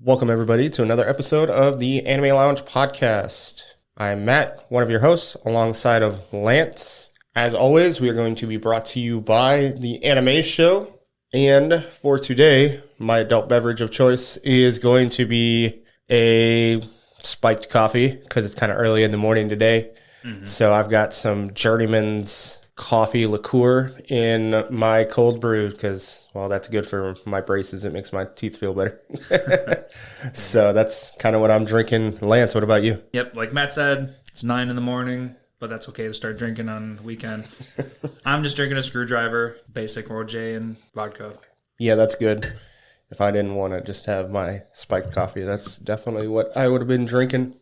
Welcome, everybody, to another episode of the Anime Lounge podcast. I'm Matt, one of your hosts, alongside of Lantz. As always, we are going to be brought to you by the Anime Show. And for today, my adult beverage of choice is going to be a spiked coffee, because it's kind of early in the morning today. So I've got some Journeyman's coffee liqueur in my cold brew because, well, that's good for my braces. It makes my teeth feel better. So that's kind of what I'm drinking. Lance, what about you? Yep, like Matt said, it's 9 in the morning, but that's okay to start drinking on the weekend. I'm just drinking a screwdriver, basic OJ and vodka. Yeah, that's good. If I didn't want to just have my spiked coffee, that's definitely what I would have been drinking.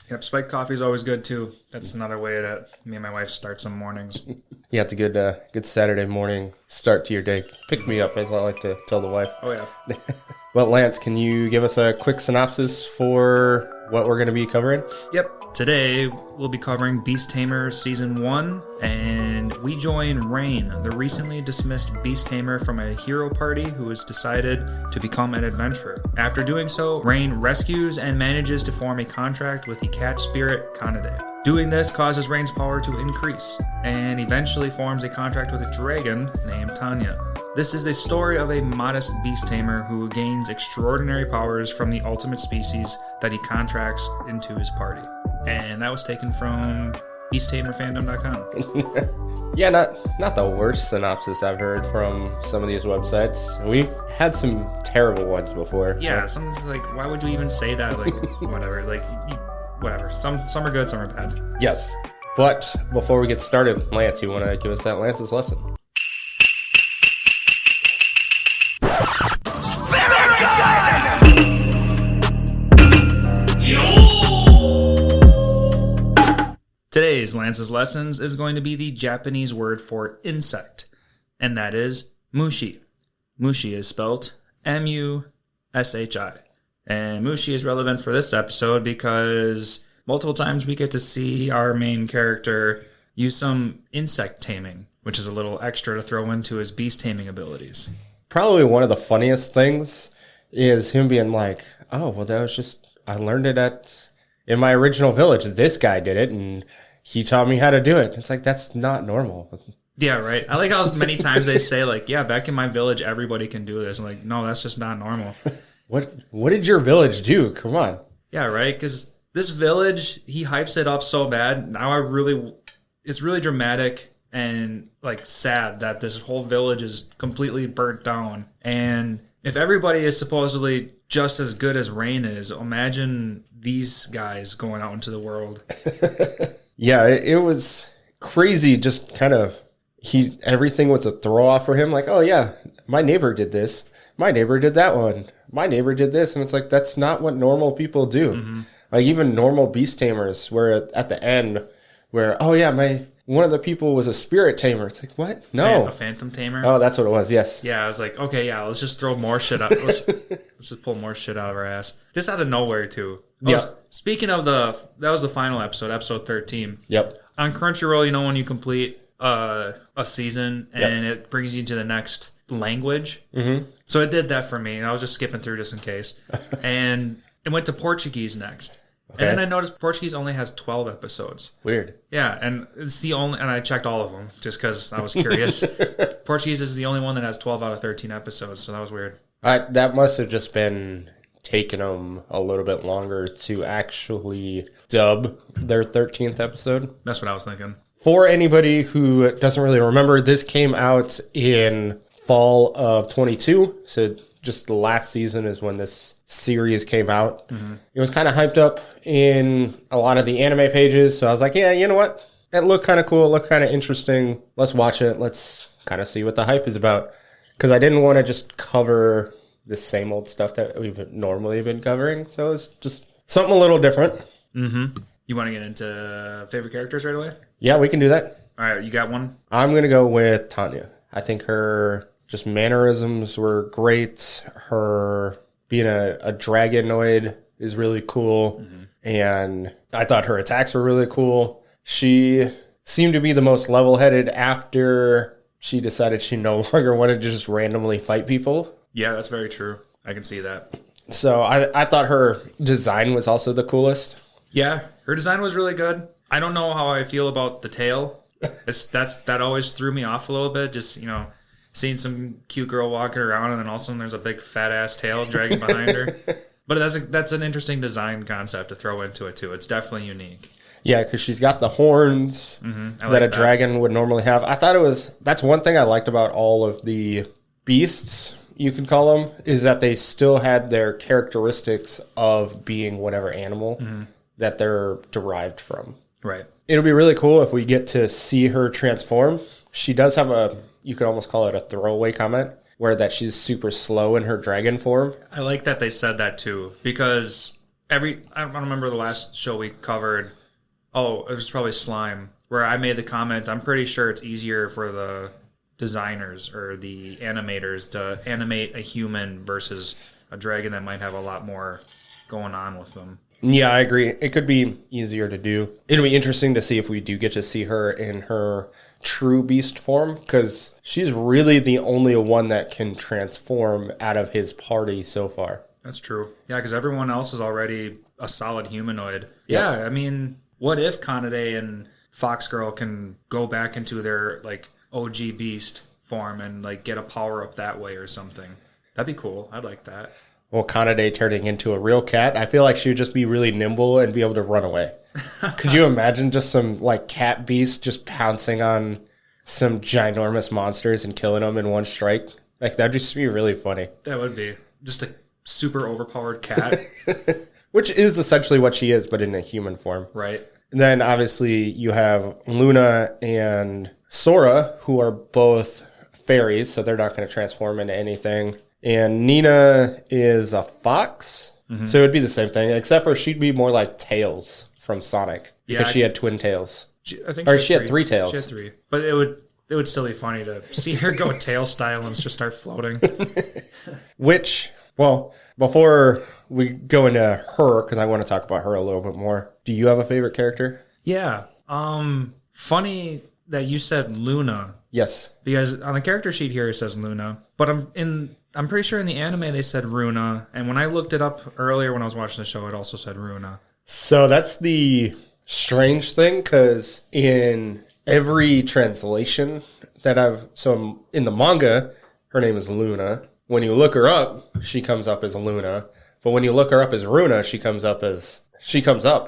Yep, spiked coffee is always good too. That's another way that me and my wife start some mornings. Yeah, it's a good Saturday morning start to your day. Pick me up, as I like to tell the wife. Oh, yeah. Well, Lance, can you give us a quick synopsis for what we're going to be covering? Yep. Today, we'll be covering Beast Tamers Season 1, and we join Rain, the recently dismissed Beast Tamer from a hero party who has decided to become an adventurer. After doing so, Rain rescues and manages to form a contract with the cat spirit Kanade. Doing this causes Rain's power to increase, and eventually forms a contract with a dragon named Tanya. This is the story of a modest beast tamer who gains extraordinary powers from the ultimate species that he contracts into his party. And that was taken from beasttamerfandom.com. Yeah, not the worst synopsis I've heard from some of these websites. We've had some terrible ones before. Yeah, something's like, why would you even say that? Like, whatever. Like, whatever. Some are good, some are bad. Yes. But before we get started, Lance, you want to give us that Lance's lesson? Today's Lance's Lessons is going to be the Japanese word for insect, and that is mushi. Mushi is spelled M-U-S-H-I. And mushi is relevant for this episode because multiple times we get to see our main character use some insect taming, which is a little extra to throw into his beast taming abilities. Probably one of the funniest things is him being like, oh, well, that was just, I learned it in my original village. This guy did it, and he taught me how to do it. It's like, that's not normal. Yeah, right. I like how many times they say, like, yeah, back in my village, everybody can do this. I'm like, no, that's just not normal. What did your village do? Come on. Yeah, right? Because this village, he hypes it up so bad. Now it's really dramatic and, like, sad that this whole village is completely burnt down. And if everybody is supposedly just as good as Rain is, imagine these guys going out into the world. Yeah, it was crazy. Just kind of, everything was a throw off for him. Like, oh yeah, my neighbor did this. My neighbor did that one. My neighbor did this. And it's like, that's not what normal people do. Mm-hmm. Like even normal beast tamers where at the end where, oh yeah, one of the people was a spirit tamer. It's like, what? No. A phantom tamer? Oh, that's what it was. Yes. Yeah, I was like, okay, yeah, let's just throw more shit out. Let's just pull more shit out of our ass. Just out of nowhere, too. Yeah. Speaking of that was the final episode 13. Yep. On Crunchyroll, when you complete a season and it brings you to the next language. Mm-hmm. So it did that for me. I was just skipping through just in case. And it went to Portuguese next. Okay. And then I noticed Portuguese only has 12 episodes. Weird. Yeah, and it's the only, and I checked all of them just because I was curious. Portuguese is the only one that has 12 out of 13 episodes, so that was weird. That must have just been taking them a little bit longer to actually dub their 13th episode. That's what I was thinking. For anybody who doesn't really remember, this came out in fall of 22, so just the last season is when this series came out. Mm-hmm. It was kind of hyped up in a lot of the anime pages, so I was like, yeah, you know what? It looked kind of cool, it looked kind of interesting. Let's watch it. Let's kind of see what the hype is about. Because I didn't want to just cover the same old stuff that we've normally been covering, so it's just something a little different. Mm-hmm. You want to get into favorite characters right away? Yeah, we can do that. All right, you got one? I'm going to go with Tanya. I think her just mannerisms were great. Her being a dragonoid is really cool. Mm-hmm. And I thought her attacks were really cool. She seemed to be the most level-headed after she decided she no longer wanted to just randomly fight people. Yeah, that's very true. I can see that. So I thought her design was also the coolest. Yeah, her design was really good. I don't know how I feel about the tail. That always threw me off a little bit. Just, seeing some cute girl walking around and then all of a sudden there's a big fat ass tail dragging behind her. But that's an interesting design concept to throw into it too. It's definitely unique. Yeah, because she's got the horns that a dragon would normally have. I thought that's one thing I liked about all of the beasts, you could call them, is that they still had their characteristics of being whatever animal that they're derived from. Right. It'll be really cool if we get to see her transform. She does have you could almost call it a throwaway comment, where that she's super slow in her dragon form. I like that they said that too, because I don't remember the last show we covered. Oh, it was probably Slime, where I made the comment, I'm pretty sure it's easier for the designers or the animators to animate a human versus a dragon that might have a lot more going on with them. Yeah, I agree. It could be easier to do. It'll be interesting to see if we do get to see her in her true beast form, because she's really the only one that can transform out of his party so far. That's true. Yeah, because everyone else is already a solid humanoid. Yeah, I mean, what if Kanade and Foxgirl can go back into their OG beast form and get a power up that way or something? That'd be cool. I'd like that. Well, Kanade turning into a real cat, I feel like she would just be really nimble and be able to run away. Could you imagine just some cat beast just pouncing on some ginormous monsters and killing them in one strike? That'd just be really funny. That would be. Just a super overpowered cat. Which is essentially what she is, but in a human form. Right. And then obviously you have Luna and Sora, who are both fairies, so they're not going to transform into anything. And Nina is a fox, so it would be the same thing, except for she'd be more like Tails from Sonic, because she had twin tails. She had three tails. She had three. But it would still be funny to see her go tail style and just start floating. Which, well, before we go into her, because I want to talk about her a little bit more, do you have a favorite character? Yeah. Funny that you said Luna. Yes. Because on the character sheet here it says Luna, but I'm pretty sure in the anime they said Runa, and when I looked it up earlier when I was watching the show, it also said Runa. So that's the strange thing, because in every translation that so in the manga, her name is Luna. When you look her up, she comes up as Luna. But when you look her up as Runa, she comes up,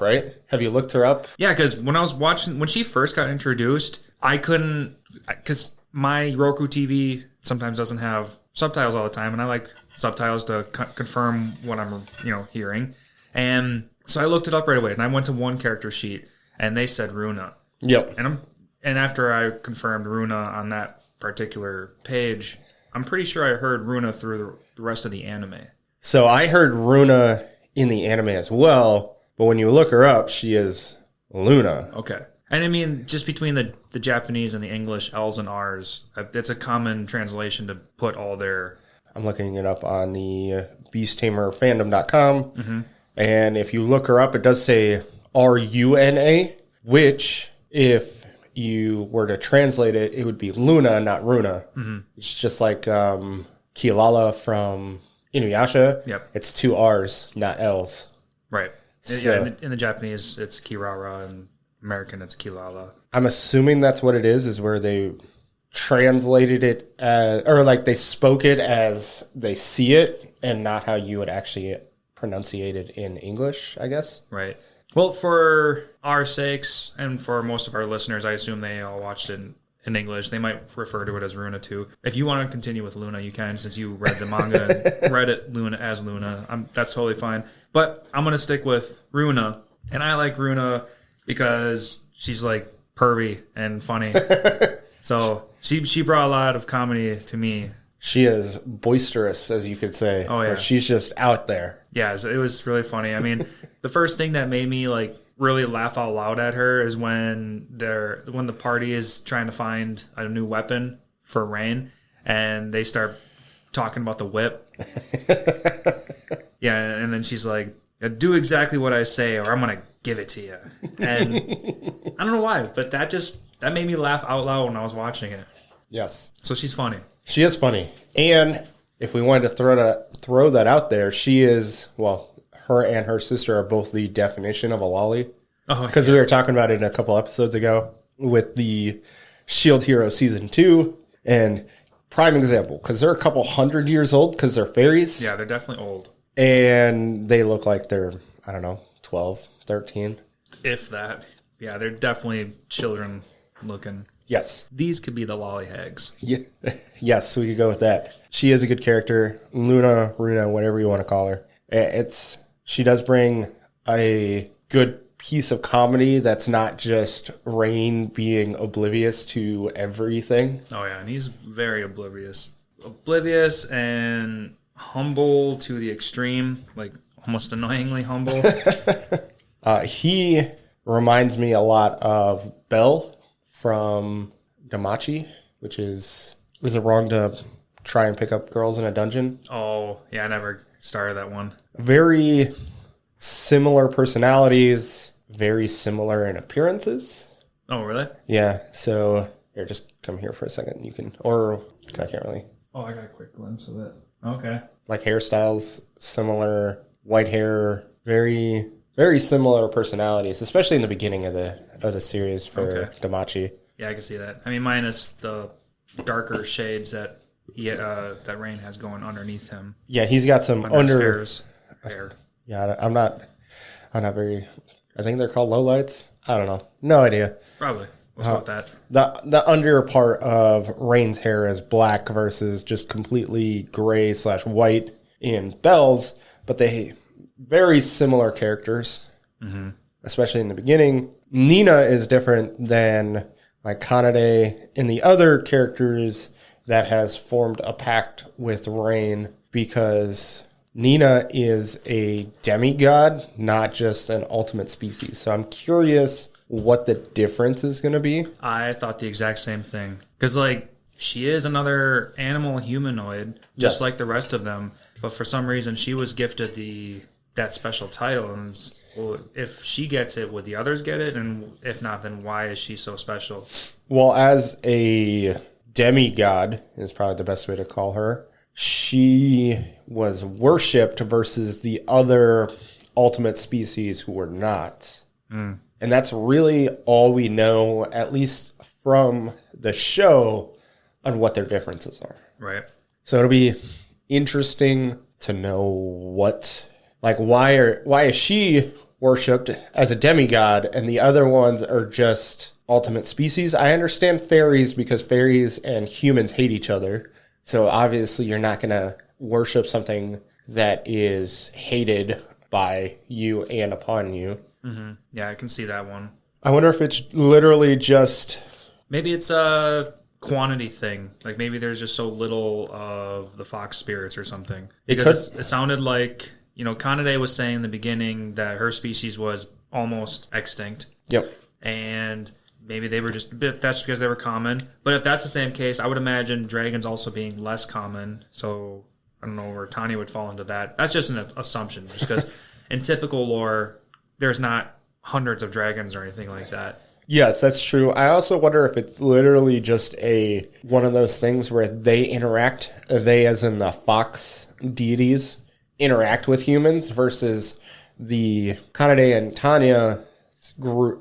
right? Have you looked her up? Yeah, because when she first got introduced, I couldn't, because my Roku TV sometimes doesn't have subtitles all the time, and I like subtitles to confirm what I'm hearing. And so I looked it up right away, and I went to one character sheet, and they said Runa. Yep. And after I confirmed Runa on that particular page, I'm pretty sure I heard Runa through the rest of the anime. So I heard Runa in the anime as well, but when you look her up, she is Luna. Okay. And I mean, just between the Japanese and the English L's and R's, it's a common translation to put all their... I'm looking it up on the beasttamerfandom.com, and if you look her up, it does say Runa, which, if you were to translate it, it would be Luna, not Runa. It's just like Kilala from Inuyasha. Yep. It's two R's, not L's. Right. So, yeah, in the Japanese, it's Kirara, and American, it's Kilala. I'm assuming that's what it is where they translated it or they spoke it as they see it and not how you would actually pronunciate it in English, I guess. Right. Well, for our sakes and for most of our listeners, I assume they all watched it in English. They might refer to it as Runa too. If you want to continue with Luna, you can, since you read the manga and read it Luna as Luna. That's totally fine. But I'm going to stick with Runa. And I like Runa because she's pervy and funny. So she brought a lot of comedy to me. She is boisterous, as you could say. Oh, yeah. She's just out there. Yeah, so it was really funny. I mean, the first thing that made me really laugh out loud at her is when the party is trying to find a new weapon for Rain, and they start talking about the whip. Yeah, and then she's like, "Do exactly what I say, or I'm gonna give it to you." And I don't know why, but that made me laugh out loud when I was watching it. Yes. So she's funny. She is funny. And if we wanted to throw that out there, she is, well, her and her sister are both the definition of a lolly. Oh, because we were talking about it a couple episodes ago with the Shield Hero Season 2. And prime example, because they're a couple 100 years old because they're fairies. Yeah, they're definitely old. And they look like they're, I don't know, 12, 13. If that. Yeah, they're definitely children looking. Yes. These could be the lollyhags. Yeah. Yes, we could go with that. She is a good character. Luna, whatever you want to call her. She does bring a good piece of comedy that's not just Rain being oblivious to everything. Oh, yeah, and he's very oblivious. Oblivious and humble to the extreme, like almost annoyingly humble. He reminds me a lot of Belle from Damachi, which is it wrong to try and pick up girls in a dungeon? Oh, yeah, I never started that one. Very similar personalities, very similar in appearances. Oh, really? Yeah, so here, just come here for a second. You can, or I can't really. Oh, I got a quick glimpse of it. Okay. Like hairstyles, similar, white hair, very, very similar personalities, especially in the beginning of the series for Damachi. Yeah, I can see that. I mean, minus the darker shades that that Rain has going underneath him. Yeah, he's got some hair. Yeah, I'm not very. I think they're called lowlights. I don't know. No idea. Probably. What's with that? The under part of Rain's hair is black versus just completely gray / white in Belle's, but they very similar characters, especially in the beginning. Nina is different than like Kanade and the other characters that has formed a pact with Rain, because Nina is a demigod, not just an ultimate species. So I'm curious what the difference is going to be. I thought the exact same thing. Because, like, she is another animal humanoid, just like the rest of them. But for some reason, she was gifted that special title. And well, if she gets it, would the others get it? And if not, then why is she so special? Well, as a demigod is probably the best way to call her. She was worshipped versus the other ultimate species who were not. And that's really all we know, at least from the show, on what their differences are. Right. So it'll be interesting to know why is she worshipped as a demigod and the other ones are just ultimate species. I understand fairies because fairies and humans hate each other. So obviously you're not going to worship something that is hated by you and upon you. Mm-hmm. Yeah, I can see that one. I wonder if it's literally just... Maybe it's a quantity thing. Like maybe there's just so little of the fox spirits or something. Because it sounded like, Kanade was saying in the beginning that her species was almost extinct. Yep. And maybe they were that's because they were common. But if that's the same case, I would imagine dragons also being less common. So I don't know where Tanya would fall into that. That's just an assumption. Just because in typical lore, there's not hundreds of dragons or anything like that. Yes, that's true. I also wonder if it's literally just one of those things where they as in the fox deities, interact with humans versus the Kanade and Tanya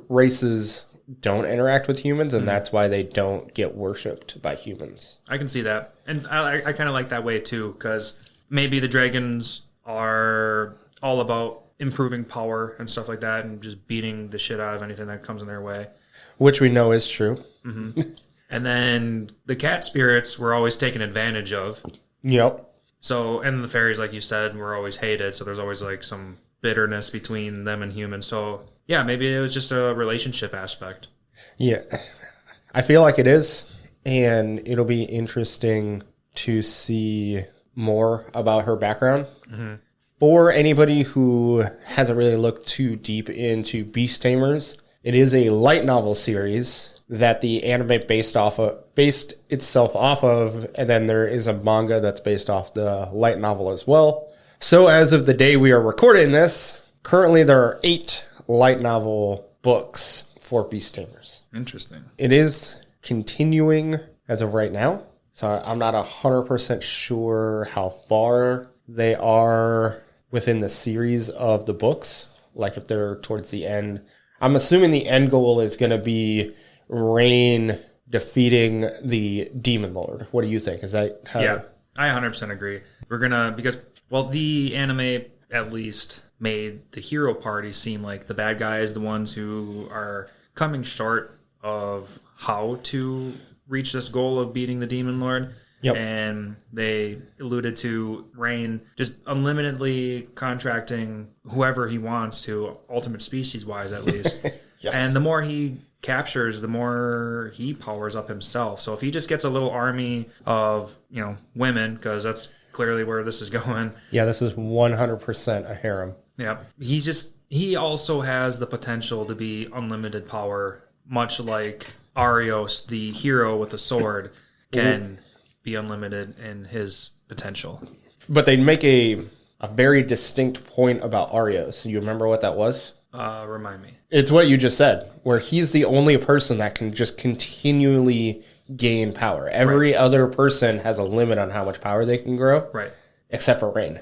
races don't interact with humans, and that's why they don't get worshipped by humans. I can see that. And I kind of like that way, too, because maybe the dragons are all about improving power and stuff like that and just beating the shit out of anything that comes in their way. Which we know is true. Mm-hmm. And then the cat spirits were always taken advantage of. Yep. So, and the fairies, like you said, were always hated, so there's always like some bitterness between them and humans. So, yeah, maybe it was just a relationship aspect. Yeah, I feel like it is, and it'll be interesting to see more about her background. Mm-hmm. For anybody who hasn't really looked too deep into Beast Tamers, it is a light novel series that the anime based itself off of, and then there is a manga that's based off the light novel as well. So as of the day we are recording this, currently there are 8 light novel books for Beast Tamers. Interesting. It is continuing as of right now. So I'm not 100% sure how far they are within the series of the books. Like if they're towards the end. I'm assuming the end goal is going to be Rain defeating the Demon Lord. What do you think? Is that how... Yeah, I 100% agree. We're going to, because, well, the anime at least made the hero party seem like the bad guys, the ones who are coming short of how to reach this goal of beating the Demon Lord. Yep. And they alluded to Rain just unlimitedly contracting whoever he wants to, ultimate species-wise at least. Yes. And the more he captures, the more he powers up himself. So if he just gets a little army of, women, because that's clearly where this is going. Yeah, this is 100% a harem. Yeah. He also has the potential to be unlimited power, much like Arios, the hero with the sword, can be unlimited in his potential. But they make a very distinct point about Arios. You remember what that was? Remind me. It's what you just said, where he's the only person that can just continually gain power. Every other person has a limit on how much power they can grow. Right. Except for Rain.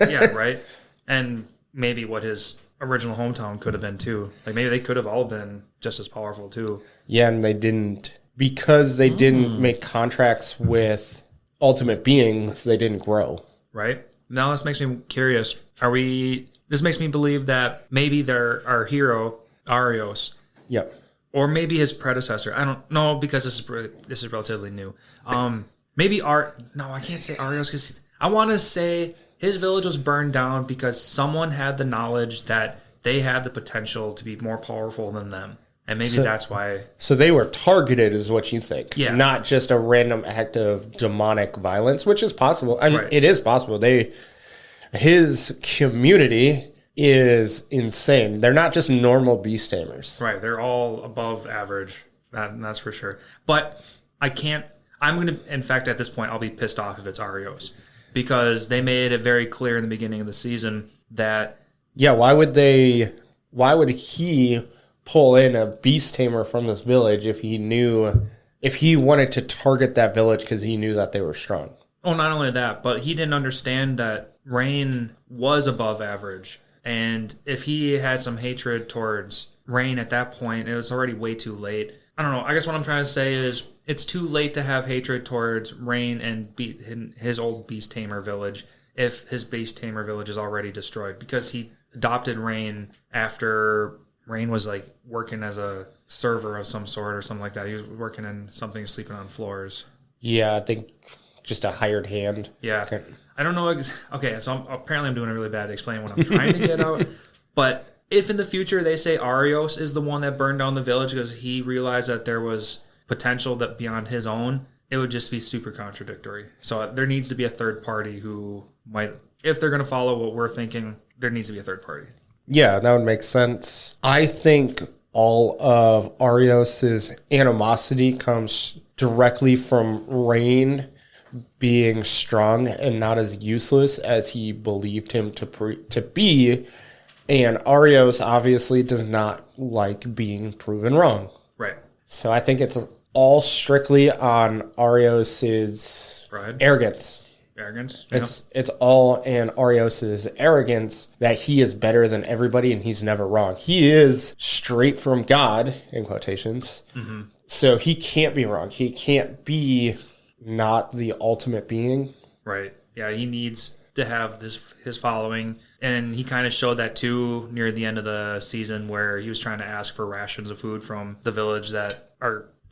Yeah, right. And maybe what his original hometown could have been too. Like maybe they could have all been just as powerful too. Yeah, and they didn't. Because they didn't make contracts with ultimate beings, they didn't grow. Right. Now this makes me curious. This makes me believe that maybe our hero, Arios. Yep. Or maybe his predecessor. I don't know, because this is relatively new. Maybe I can't say Arios, because I want to say his village was burned down because someone had the knowledge that they had the potential to be more powerful than them. And maybe that's why. So they were targeted, is what you think. Yeah. Not just a random act of demonic violence, which is possible. I mean, It is possible. His community is insane. They're not just normal Beast Tamers. Right. They're all above average. That's for sure. But in fact, at this point, I'll be pissed off if it's Arios. Because they made it very clear in the beginning of the season that... Yeah, why would he pull in a Beast Tamer from this village if he wanted to target that village because he knew that they were strong? Oh, not only that, but he didn't understand that Rain was above average. And if he had some hatred towards Rain at that point, it was already way too late. I don't know. I guess what I'm trying to say is it's too late to have hatred towards Rain and his old Beast Tamer village if his Beast Tamer village is already destroyed, because he adopted Rain after Rain was like working as a server of some sort or something like that. He was working in something, sleeping on floors. Yeah, I think just a hired hand. Yeah. Okay. I don't know. Okay, so apparently I'm doing a really bad explaining what I'm trying to get out. But if in the future they say Arios is the one that burned down the village because he realized that there was potential that beyond his own, it would just be super contradictory. So there needs to be a third party who might, if they're going to follow what we're thinking, there needs to be a third party. Yeah, that would make sense. I think all of Arios' animosity comes directly from Rain being strong and not as useless as he believed him to be. And Arios obviously does not like being proven wrong. Right. So I think it's all strictly on Arios' arrogance. Arrogance? Yeah. It's all in Arios' arrogance that he is better than everybody and he's never wrong. He is straight from God, in quotations. Mm-hmm. So he can't be wrong. He can't be not the ultimate being. Right. Yeah, he needs to have his following. And he kind of showed that too near the end of the season, where he was trying to ask for rations of food from the village that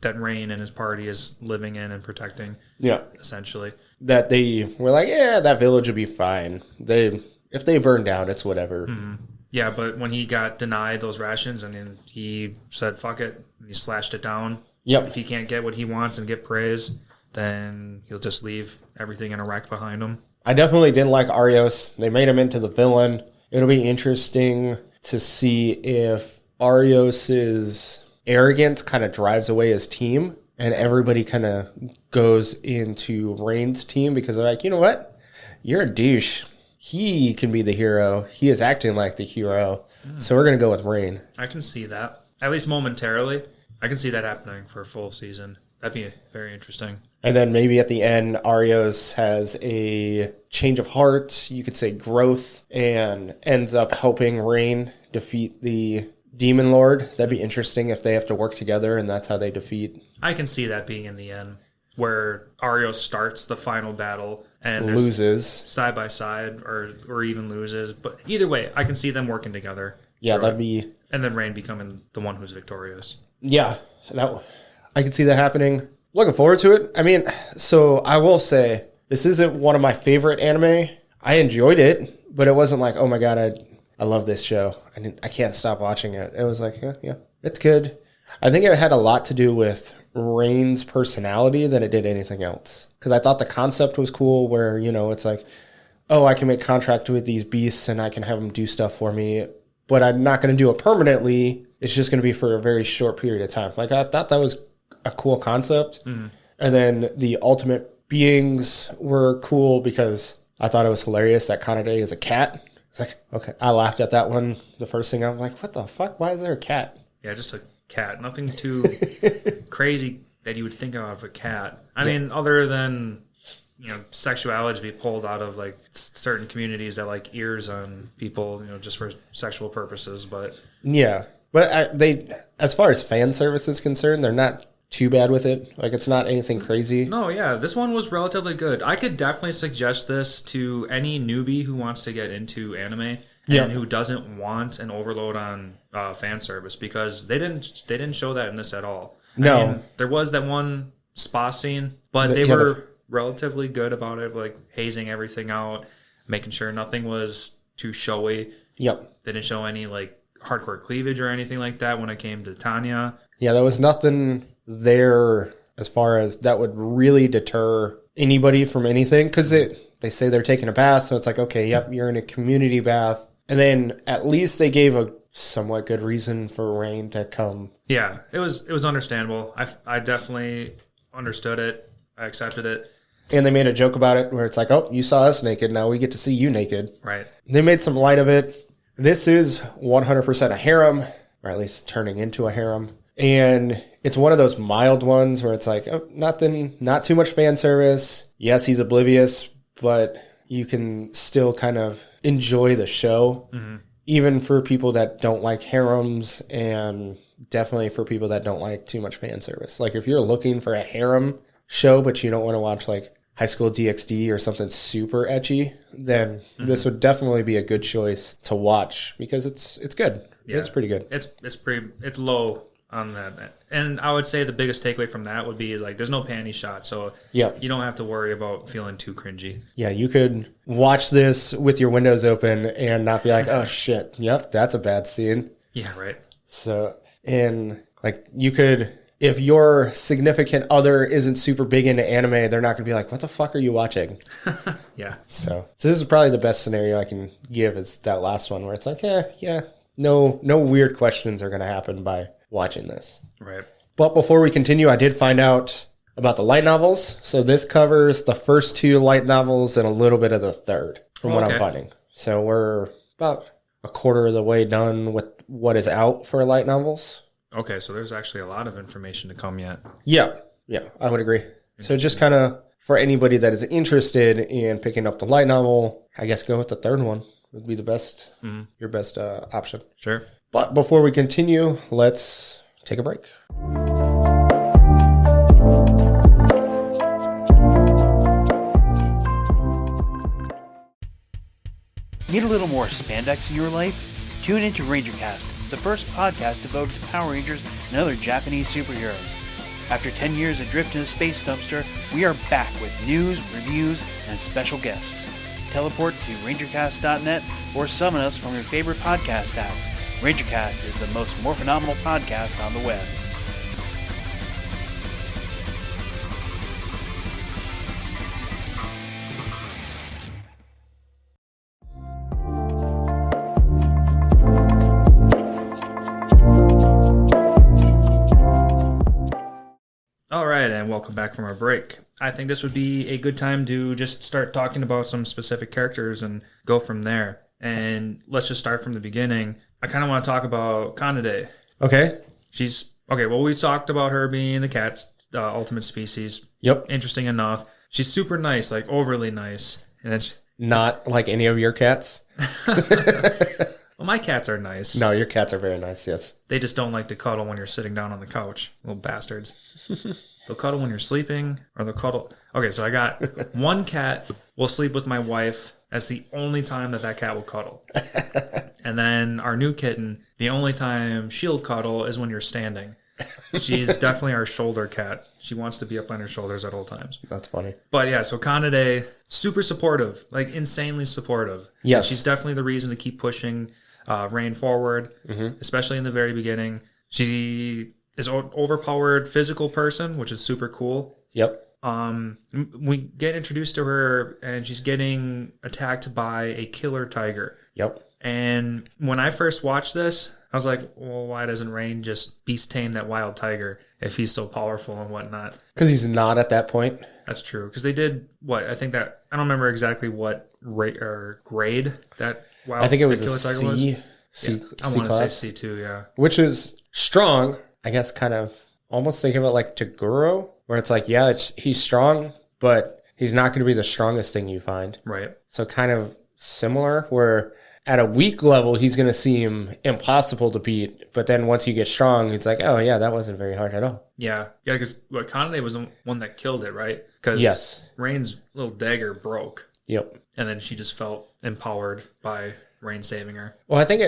Rain and his party is living in and protecting. Yeah. Essentially. That they were like, yeah, that village will be fine. If they burn down, it's whatever. Mm-hmm. Yeah, but when he got denied those rations and then he said, fuck it, and he slashed it down. Yep. If he can't get what he wants and get praise, then he'll just leave everything in a wreck behind him. I definitely didn't like Arios. They made him into the villain. It'll be interesting to see if Arios' arrogance kind of drives away his team and everybody kind of goes into Rain's team because they're like, you know what? You're a douche. He can be the hero. He is acting like the hero. So we're going to go with Rain. I can see that. At least momentarily. I can see that happening for a full season. That'd be very interesting. And then maybe at the end, Arios has a change of heart, you could say growth, and ends up helping Rain defeat the Demon Lord. That'd be interesting if they have to work together and that's how they defeat. I can see that being in the end, where Arios starts the final battle and loses side by side, or even loses. But either way, I can see them working together. Yeah, that'd be... And then Rain becoming the one who's victorious. Yeah, I can see that happening. Looking forward to it. I mean, so I will say, this isn't one of my favorite anime. I enjoyed it, but it wasn't like, oh my god, I love this show. I can't stop watching it. It was like, yeah, it's good. I think it had a lot to do with Rain's personality than it did anything else. Because I thought the concept was cool where, it's like, oh, I can make contract with these beasts and I can have them do stuff for me, but I'm not going to do it permanently. It's just going to be for a very short period of time. Like, I thought that was a cool concept. Mm-hmm. And then the ultimate beings were cool because I thought it was hilarious that Kanade is a cat. It's like, okay, I laughed at that one. The first thing I'm like, what the fuck? Why is there a cat? Yeah, just a cat. Nothing too crazy that you would think of a cat. I mean, other than, sexuality to be pulled out of like certain communities that like ears on people, just for sexual purposes. But yeah, but they, as far as fan service is concerned, they're not too bad with it. Like, it's not anything crazy. No, yeah, this one was relatively good. I could definitely suggest this to any newbie who wants to get into anime and who doesn't want an overload on fan service, because they didn't show that in this at all. No, I mean, there was that one spa scene, but they were relatively good about it, like hazing everything out, making sure nothing was too showy. Yep, they didn't show any like hardcore cleavage or anything like that when it came to Tanya. Yeah, there was nothing there as far as that would really deter anybody from anything, because they say they're taking a bath, so it's like, okay, yep, you're in a community bath. And then at least they gave a somewhat good reason for Rain to come. Yeah, it was understandable. I definitely understood it. I accepted it. And they made a joke about it where it's like, oh, you saw us naked, now we get to see you naked. Right. They made some light of it. This is 100% a harem, or at least turning into a harem. And it's one of those mild ones where it's like, oh, nothing, not too much fan service. Yes, he's oblivious, but you can still kind of enjoy the show, even for people that don't like harems, and definitely for people that don't like too much fan service. Like, if you're looking for a harem show, but you don't want to watch like High School DxD or something super ecchi, then this would definitely be a good choice to watch, because it's good. Yeah. It's pretty good. It's low on that. And I would say the biggest takeaway from that would be like, there's no panty shot, so you don't have to worry about feeling too cringy. Yeah, you could watch this with your windows open and not be like, oh shit, yep, that's a bad scene. Yeah, right. So, and like, you could, if your significant other isn't super big into anime, they're not going to be like, what the fuck are you watching? Yeah. So this is probably the best scenario I can give, is that last one where it's like, no weird questions are going to happen by watching this. Right. But before we continue, I did find out about the light novels. So this covers the first two light novels and a little bit of the third, from what I'm finding. So we're about a quarter of the way done with what is out for light novels. Okay, so there's actually a lot of information to come yet. Yeah, I would agree. So just kind of, for anybody that is interested in picking up the light novel, I guess go with the third one would be the best, your best option. Sure. But before we continue, let's take a break. Need a little more spandex in your life? Tune into RangerCast, the first podcast devoted to Power Rangers and other Japanese superheroes. After 10 years adrift in a space dumpster, we are back with news, reviews, and special guests. Teleport to rangercast.net or summon us from your favorite podcast app. RangerCast is the most more phenomenal podcast on the web. All right, and welcome back from our break. I think this would be a good time to just start talking about some specific characters and go from there. And let's just start from the beginning. I kind of want to talk about Kanade. Okay. Well, we talked about her being the cat ultimate species. Yep. Interesting enough. She's super nice, like overly nice. And it's Not like any of your cats? well, my cats are nice. No, your cats are very nice, yes. They just don't like to cuddle when you're sitting down on the couch. Little bastards. They'll cuddle when you're sleeping, or they'll cuddle. Okay, so I got one cat will sleep with my wife. That's the only time that cat will cuddle. And then our new kitten, the only time she'll cuddle is when you're standing. She's definitely our shoulder cat. She wants to be up on your shoulders at all times. That's funny. But yeah, so Kanade, super supportive, like insanely supportive. Yes. She's definitely the reason to keep pushing Rain forward, especially in the very beginning. She is an overpowered physical person, which is super cool. Yep. We get introduced to her, and she's getting attacked by a killer tiger. Yep. And when I first watched this, I was like, well, why doesn't Rain just beast tame that wild tiger if he's so powerful and whatnot? Because he's not at that point. That's true. Because they did what? I think that, I don't remember exactly what grade that wild I think it was killer a tiger C. was. C, Yeah, I C want to class. say C2, yeah. Which is strong. I guess kind of almost think of it like Taguro, where it's like, yeah, he's strong, but he's not going to be the strongest thing you find. Right. So kind of similar, where at a weak level, he's going to seem impossible to beat. But then once you get strong, it's like, oh, yeah, that wasn't very hard at all. Yeah. Yeah, because Kanade was the one that killed it, right? Because Yes. Rain's little dagger broke. Yep. And then she just felt empowered by Rain saving her. Well, I think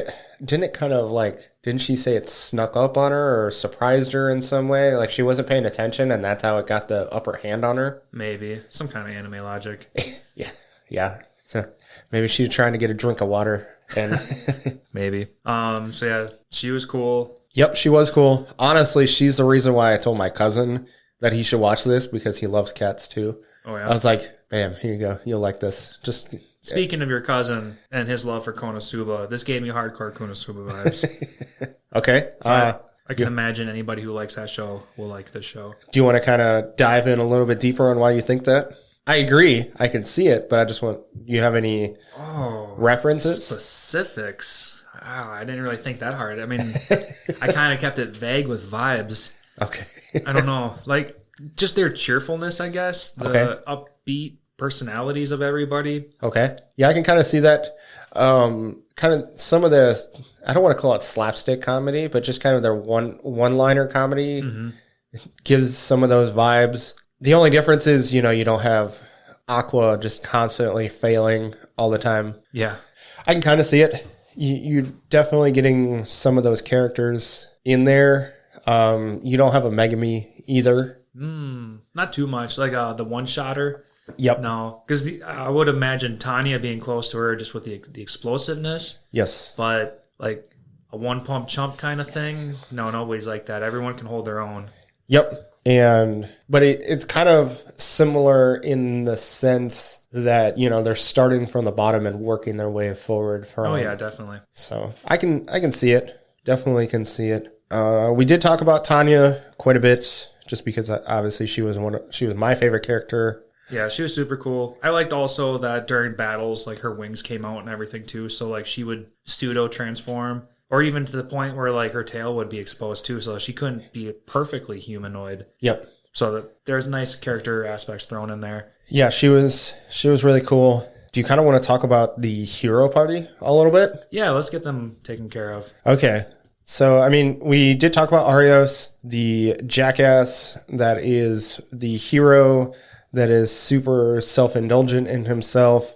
didn't she say it snuck up on her or surprised her in some way? Like she wasn't paying attention and that's how it got the upper hand on her? Maybe. Some kind of anime logic. Yeah. Yeah. So maybe she was trying to get a drink of water and Maybe. So yeah, she was cool. Yep, she was cool. Honestly, she's the reason why I told my cousin that he should watch this because he loves cats too. Oh yeah. I was like, bam, here you go. You'll like this. Just Speaking of your cousin and his love for Konosuba, this gave me hardcore Konosuba vibes. okay. So I can imagine anybody who likes that show will like this show. Do you want to kind of dive in a little bit deeper on why you think that? I agree. I can see it, but I just want, you have any references? Specifics? Wow, I didn't really think that hard. I mean, I kind of kept it vague with vibes. Okay. I don't know. Like, just their cheerfulness, I guess. The upbeat personalities of everybody. Okay. Yeah, I can kind of see that. Kind of some of the, I don't want to call it slapstick comedy, but just kind of their one-liner comedy gives some of those vibes. The only difference is, you don't have Aqua just constantly failing all the time. Yeah. I can kind of see it. You're definitely getting some of those characters in there. You don't have a Megami either. Not too much. Like the one-shotter. Yep. No, because I would imagine Tanya being close to her just with the explosiveness. Yes. But like a one-pump chump kind of thing, no, nobody's like that. Everyone can hold their own. Yep. But it's kind of similar in the sense that, they're starting from the bottom and working their way forward from. Oh yeah, definitely. So I can see it. Definitely can see it. We did talk about Tanya quite a bit just because obviously she was my favorite character. Yeah, she was super cool. I liked also that during battles, like her wings came out and everything too. So like she would pseudo transform, or even to the point where like her tail would be exposed too, so she couldn't be perfectly humanoid. Yep. So that there's nice character aspects thrown in there. Yeah, she was really cool. Do you kind of want to talk about the hero party a little bit? Yeah, let's get them taken care of. Okay. So, I mean, we did talk about Arios, the jackass that is the hero that is super self-indulgent in himself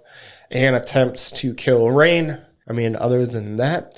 and attempts to kill Rain. I mean, other than that,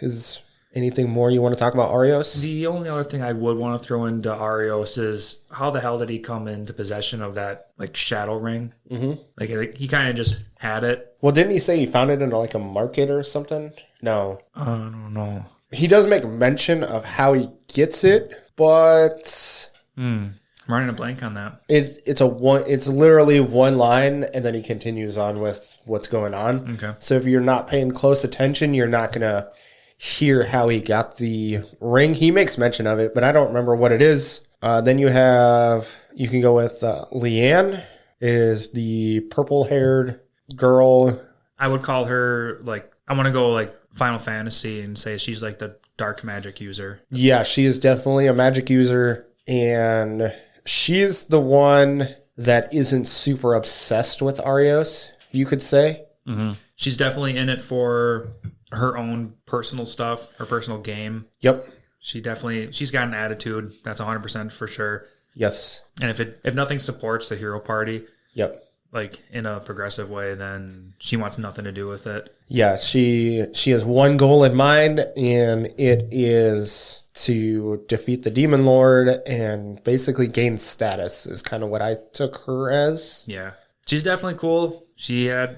is anything more you want to talk about Arios? The only other thing I would want to throw into Arios is how the hell did he come into possession of that like shadow ring? Mm-hmm. Like he kind of just had it. Well, didn't he say he found it in like a market or something? No. I don't know. He does make mention of how he gets it, but I'm running a blank on that. It's literally one line, and then he continues on with what's going on. Okay. So if you're not paying close attention, you're not gonna hear how he got the ring. He makes mention of it, but I don't remember what it is. Then you can go with Leanne, is the purple-haired girl. I would call her like, I want to go like Final Fantasy and say she's like the dark magic user. Yeah, she is definitely a magic user, and she's the one that isn't super obsessed with Arios, you could say. Mm-hmm. She's definitely in it for her own personal stuff, her personal game. Yep. She's got an attitude. That's 100% for sure. Yes. And if nothing supports the hero party, yep, like in a progressive way, then she wants nothing to do with it. Yeah, she has one goal in mind, and it is to defeat the Demon Lord and basically gain status is kind of what I took her as. Yeah. She's definitely cool. She had,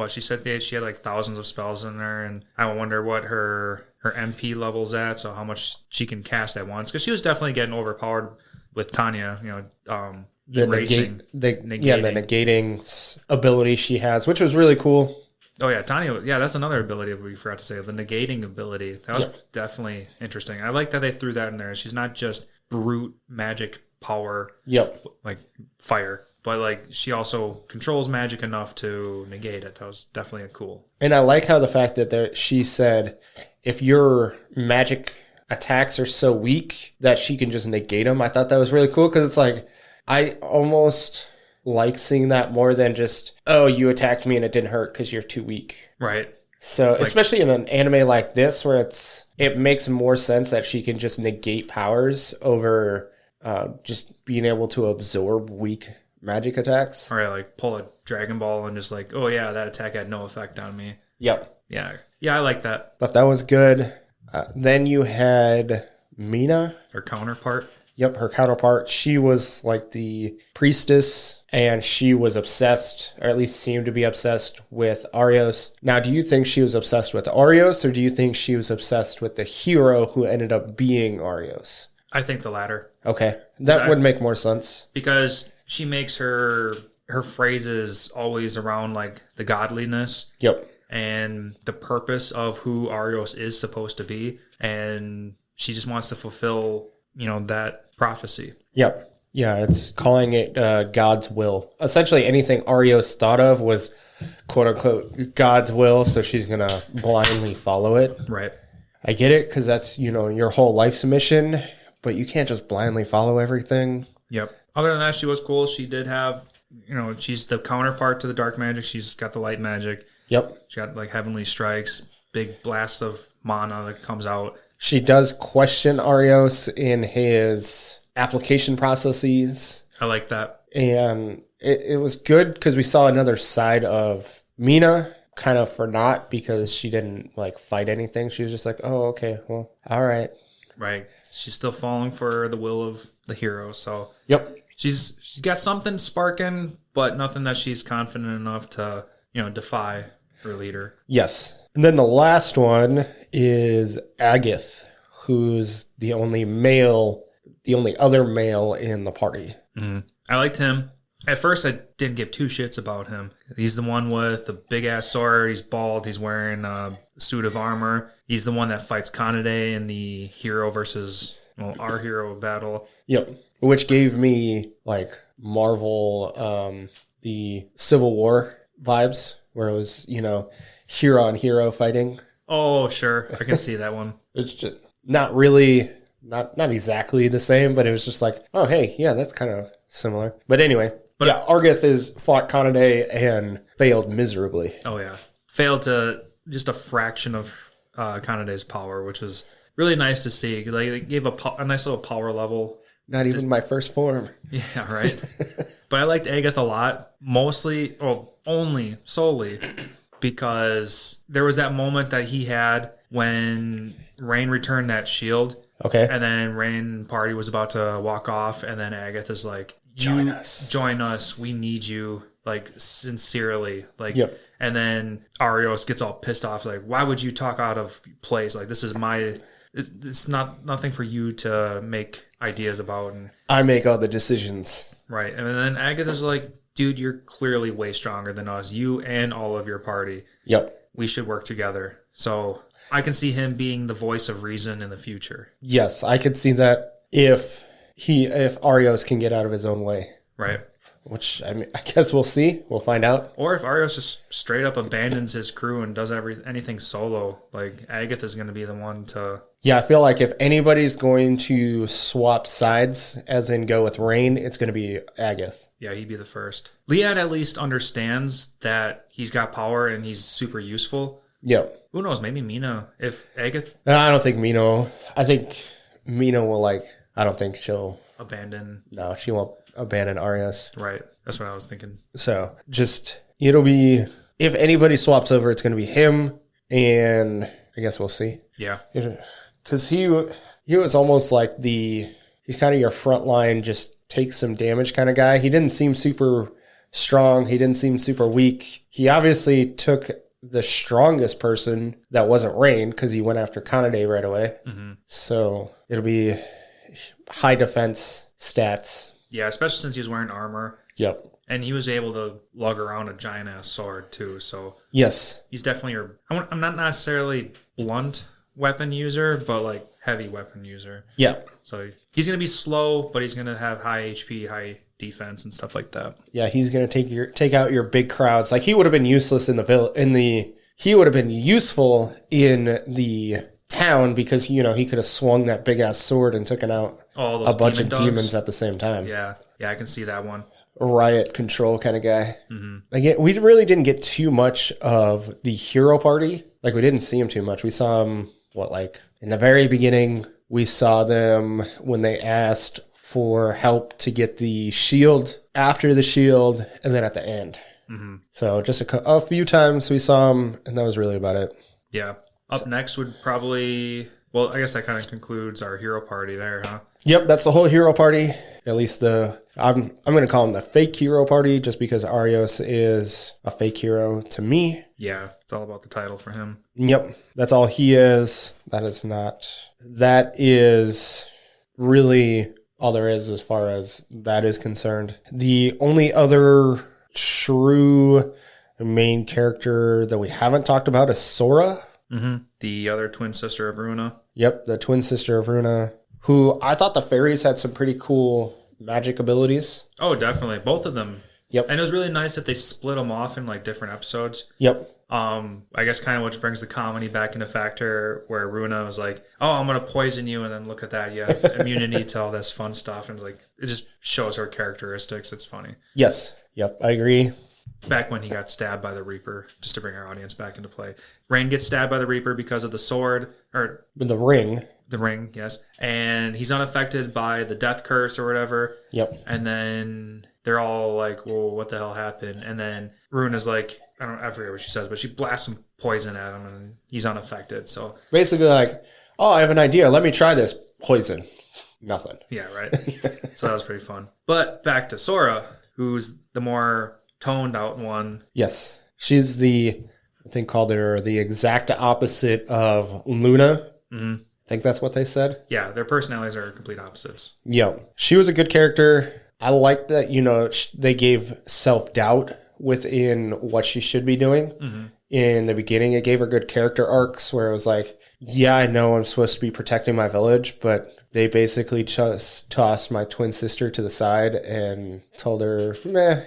she said she had like thousands of spells in there, and I wonder what her MP level's at, so how much she can cast at once. Because she was definitely getting overpowered with Tanya, the negating ability she has, which was really cool. Oh yeah, Tanya. Yeah, that's another ability we forgot to say. The negating ability. That was definitely interesting. I like that they threw that in there. She's not just brute magic power. Yep. Like fire, but like she also controls magic enough to negate it. That was definitely cool. And I like how the fact that she said, if your magic attacks are so weak that she can just negate them. I thought that was really cool because it's like, I almost like seeing that more than just, oh, you attacked me and it didn't hurt because you're too weak. Right. So, especially in an anime like this where it makes more sense that she can just negate powers over just being able to absorb weak magic attacks. All right, like pull a Dragon Ball and just like, oh yeah, that attack had no effect on me. Yep. Yeah, I like that. But that was good. Then you had Mina. Her counterpart. Yep, her counterpart. She was like the priestess, and she was obsessed, or at least seemed to be obsessed with Arios. Now, do you think she was obsessed with Arios, or do you think she was obsessed with the hero who ended up being Arios? I think the latter. Okay, that would make more sense. Because she makes her phrases always around like the godliness. Yep. And the purpose of who Arios is supposed to be. And she just wants to fulfill, that prophecy. Yep. Yeah, it's calling it God's will. Essentially, anything Arios thought of was, quote unquote, God's will, so she's going to blindly follow it. Right. I get it, because that's, your whole life's mission, but you can't just blindly follow everything. Yep. Other than that, she was cool. She did have, she's the counterpart to the dark magic. She's got the light magic. Yep. She got like heavenly strikes, big blasts of mana that comes out. She does question Arios in his application processes. I like that. And it was good because we saw another side of Mina, kind of for naught because she didn't like fight anything. She was just like, oh, okay, well, all right. Right. She's still falling for the will of the hero. So yep. She's got something sparking, but nothing that she's confident enough to, defy her leader. Yes. And then the last one is Agath, who's the only other male in the party. Mm-hmm. I liked him. At first, I didn't give two shits about him. He's the one with the big-ass sword. He's bald. He's wearing a suit of armor. He's the one that fights Kanade in the hero versus our hero battle. Yep. Which gave me, like, Marvel, the Civil War vibes, where it was, hero on hero fighting. Oh, sure. I can see that one. It's just not really, not exactly the same, but it was just like, oh, hey, yeah, that's kind of similar. But anyway, Argith fought Kanade and failed miserably. Oh, yeah. Failed to just a fraction of Kanade's power, which was really nice to see. Like, they gave a nice little power level. Not even my first form. Yeah, right. But I liked Agath a lot, solely because there was that moment that he had when Rain returned that shield. Okay. And then Rain party was about to walk off, and then Agath is like, Join us. We need you, like, sincerely. Like, yep. And then Arios gets all pissed off, like, why would you talk out of place? Like, this is it's nothing for you to make ideas about. And I make all the decisions. Right. And then Agath is like, dude, you're clearly way stronger than us. You and all of your party. Yep. We should work together. So I can see him being the voice of reason in the future. Yes, I could see that if Arios can get out of his own way. Right. Which, I mean, I guess we'll see. We'll find out. Or if Arios just straight up abandons his crew and does anything solo, like Agatha's going to be the one to... Yeah, I feel like if anybody's going to swap sides, as in go with Rain, it's going to be Agath. Yeah, he'd be the first. Leon at least understands that he's got power and he's super useful. Yep. Who knows? Maybe Mina. If Agath... I don't think Mino... I think Mino will, like... I don't think she'll... Abandon... No, she won't abandon Arios. Right. That's what I was thinking. So, just... It'll be... If anybody swaps over, it's going to be him, and I guess we'll see. Yeah. Because he was almost like he's kind of your frontline, just take some damage kind of guy. He didn't seem super strong. He didn't seem super weak. He obviously took the strongest person that wasn't Rain because he went after Kanade right away. Mm-hmm. So it'll be high defense stats. Yeah, especially since he was wearing armor. Yep. And he was able to lug around a giant ass sword too. So yes, he's definitely I'm not necessarily blunt weapon user, but like heavy weapon user. Yeah. So he's going to be slow, but he's going to have high HP, high defense and stuff like that. Yeah, he's going to take out your big crowds. Like he would have been useless he would have been useful in the town because he could have swung that big ass sword and taken out a bunch of demons at the same time. Yeah. Yeah, I can see that one. A riot control kind of guy. Mm-hmm. Like we really didn't get too much of the hero party. Like we didn't see him too much. We saw him in the very beginning, we saw them when they asked for help to get the shield, after the shield, and then at the end. Mm-hmm. So just a few times we saw them, and that was really about it. Yeah. Up next would probably... Well, I guess that kind of concludes our hero party there, huh? Yep, that's the whole hero party. At least I'm going to call him the fake hero party just because Arios is a fake hero to me. Yeah, it's all about the title for him. Yep, that's all he is. That is really all there is as far as that is concerned. The only other true main character that we haven't talked about is Sora. Mm-hmm. The other twin sister of Runa. Yep, the twin sister of Runa, who I thought the fairies had some pretty cool magic abilities. Oh, definitely. Both of them. Yep. And it was really nice that they split them off in like different episodes. Yep. I guess kind of which brings the comedy back into factor where Runa was like, oh, I'm going to poison you. And then look at that. You have immunity to all this fun stuff. And like, it just shows her characteristics. It's funny. Yes. Yep. I agree. Back when he got stabbed by the Reaper, just to bring our audience back into play. Rain gets stabbed by the Reaper because of the sword, or... The ring. The ring, yes. And he's unaffected by the death curse or whatever. Yep. And then they're all like, well, what the hell happened? And then Runa's like, I forget what she says, but she blasts some poison at him and he's unaffected. So basically like, oh, I have an idea. Let me try this. Poison. Nothing. Yeah, right. So that was pretty fun. But back to Sora, who's the more... toned out one. Yes. She's I think called her the exact opposite of Luna. Mm-hmm. I think that's what they said. Yeah, their personalities are complete opposites. Yeah. She was a good character. I liked that, they gave self-doubt within what she should be doing. Mm-hmm. In the beginning, it gave her good character arcs where it was like, yeah, I know I'm supposed to be protecting my village, but they basically just tossed my twin sister to the side and told her,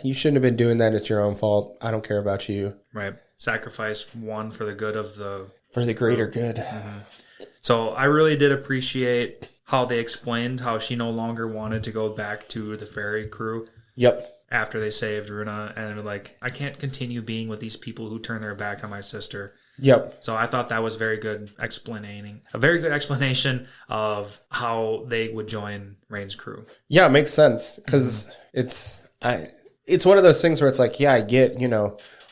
you shouldn't have been doing that. It's your own fault. I don't care about you. Right. Sacrifice one for the good of the... For the greater good. Mm-hmm. So I really did appreciate how they explained how she no longer wanted to go back to the fairy crew. Yep. After they saved Runa, and they're like, I can't continue being with these people who turn their back on my sister. Yep. So I thought that was a very good explanation of how they would join Rain's crew. Yeah, it makes sense because it's one of those things where it's like, yeah, I get,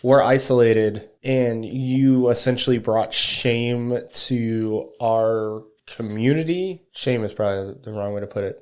we're isolated, and you essentially brought shame to our community. Shame is probably the wrong way to put it.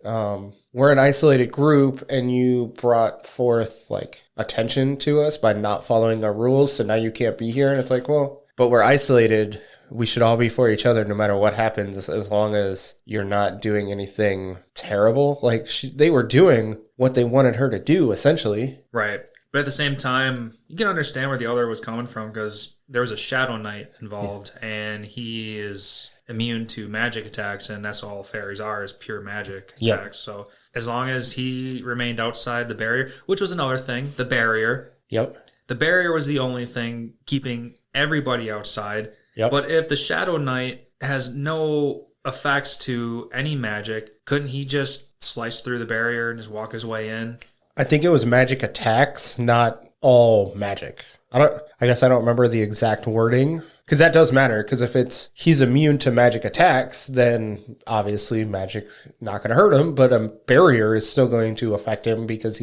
We're an isolated group, and you brought forth like attention to us by not following our rules. So now you can't be here, and it's like, well, but we're isolated. We should all be for each other, no matter what happens, as long as you're not doing anything terrible. Like they were doing what they wanted her to do, essentially. Right. But at the same time, you can understand where the other was coming from because there was a Shadow Knight involved, and he is immune to magic attacks, and that's all fairies are, is pure magic attacks. Yep. So as long as he remained outside the barrier, which was another thing, the barrier. Yep. The barrier was the only thing keeping everybody outside. Yep. But if the Shadow Knight has no effects to any magic, couldn't he just slice through the barrier and just walk his way in? I think it was magic attacks, not all magic. I guess I don't remember the exact wording, because that does matter. Because if he's immune to magic attacks, then obviously magic's not going to hurt him, but a barrier is still going to affect him because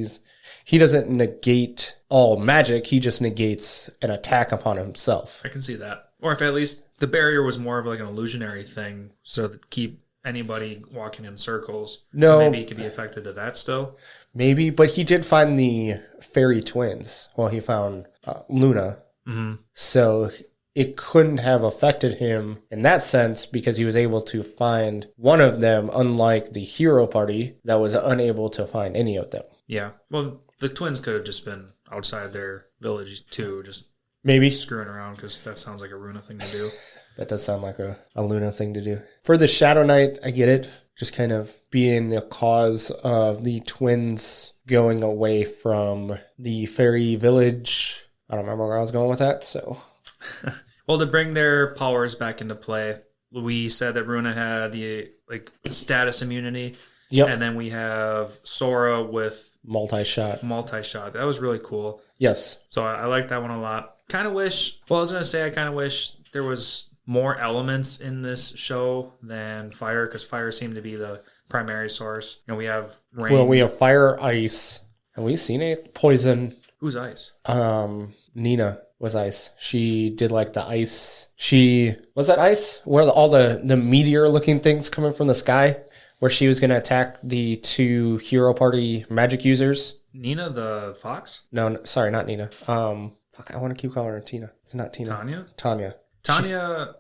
he doesn't negate all magic. He just negates an attack upon himself. I can see that. Or if at least the barrier was more of like an illusionary thing, so that keep anybody walking in circles. No. So maybe he could be affected to that still. Maybe, but he did find the fairy twins. Well, he found Luna. Mm-hmm. So it couldn't have affected him in that sense because he was able to find one of them, unlike the hero party that was unable to find any of them. Yeah. Well, the twins could have just been outside their village too, just maybe screwing around, because that sounds like a Runa thing to do. That does sound like a Luna thing to do. For the Shadow Knight, I get it. Just kind of being the cause of the twins going away from the fairy village. I don't remember where I was going with that, so. Well, to bring their powers back into play, we said that Runa had the status immunity. Yep. And then we have Sora with multi-shot. That was really cool. Yes. So I like that one a lot. I kind of wish there was more elements in this show than fire, because fire seemed to be the primary source. We have rain. Well, we have fire, ice. Have we seen it? Poison. Who's ice? Nina was ice. She did like the ice. Was that ice? Where all the meteor-looking things coming from the sky? Where she was going to attack the two hero party magic users. Nina the fox? No, sorry, not Nina. I want to keep calling her Tina. It's not Tina. Tanya.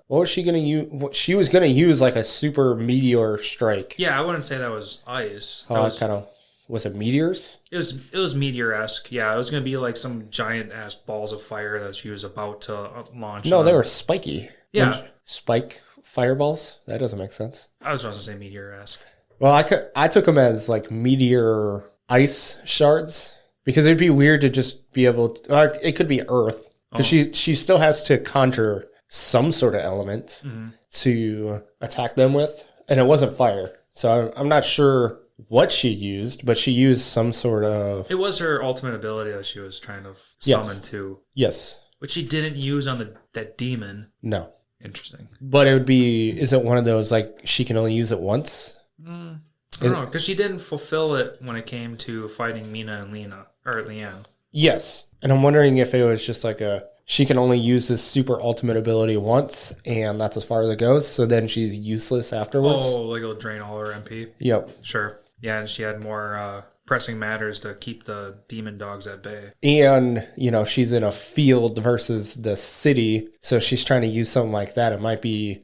What was she going to use? She was going to use like a super meteor strike. Yeah, I wouldn't say that was ice. Was it meteors? It was meteor-esque. Yeah, it was going to be like some giant-ass balls of fire that she was about to launch. No, they were spiky. Yeah. Spike fireballs? That doesn't make sense. I was supposed to say meteor-esque. Well, I took them as like meteor ice shards, because it'd be weird to just be able to, it could be earth, because she still has to conjure some sort of element to attack them with, and it wasn't fire. So I'm not sure what she used, but she used some sort of... It was her ultimate ability that she was trying to summon to. Yes. Which she didn't use on that demon. No. Interesting. But it would be... Is it one of those, like, she can only use it once? I don't know, because she didn't fulfill it when it came to fighting Mina and Leanne. Yes. And I'm wondering if it was just like she can only use this super ultimate ability once, and that's as far as it goes, so then she's useless afterwards. Oh, like it'll drain all her MP? Yep. Sure. Yeah, and she had more pressing matters to keep the demon dogs at bay. And, she's in a field versus the city, so she's trying to use something like that.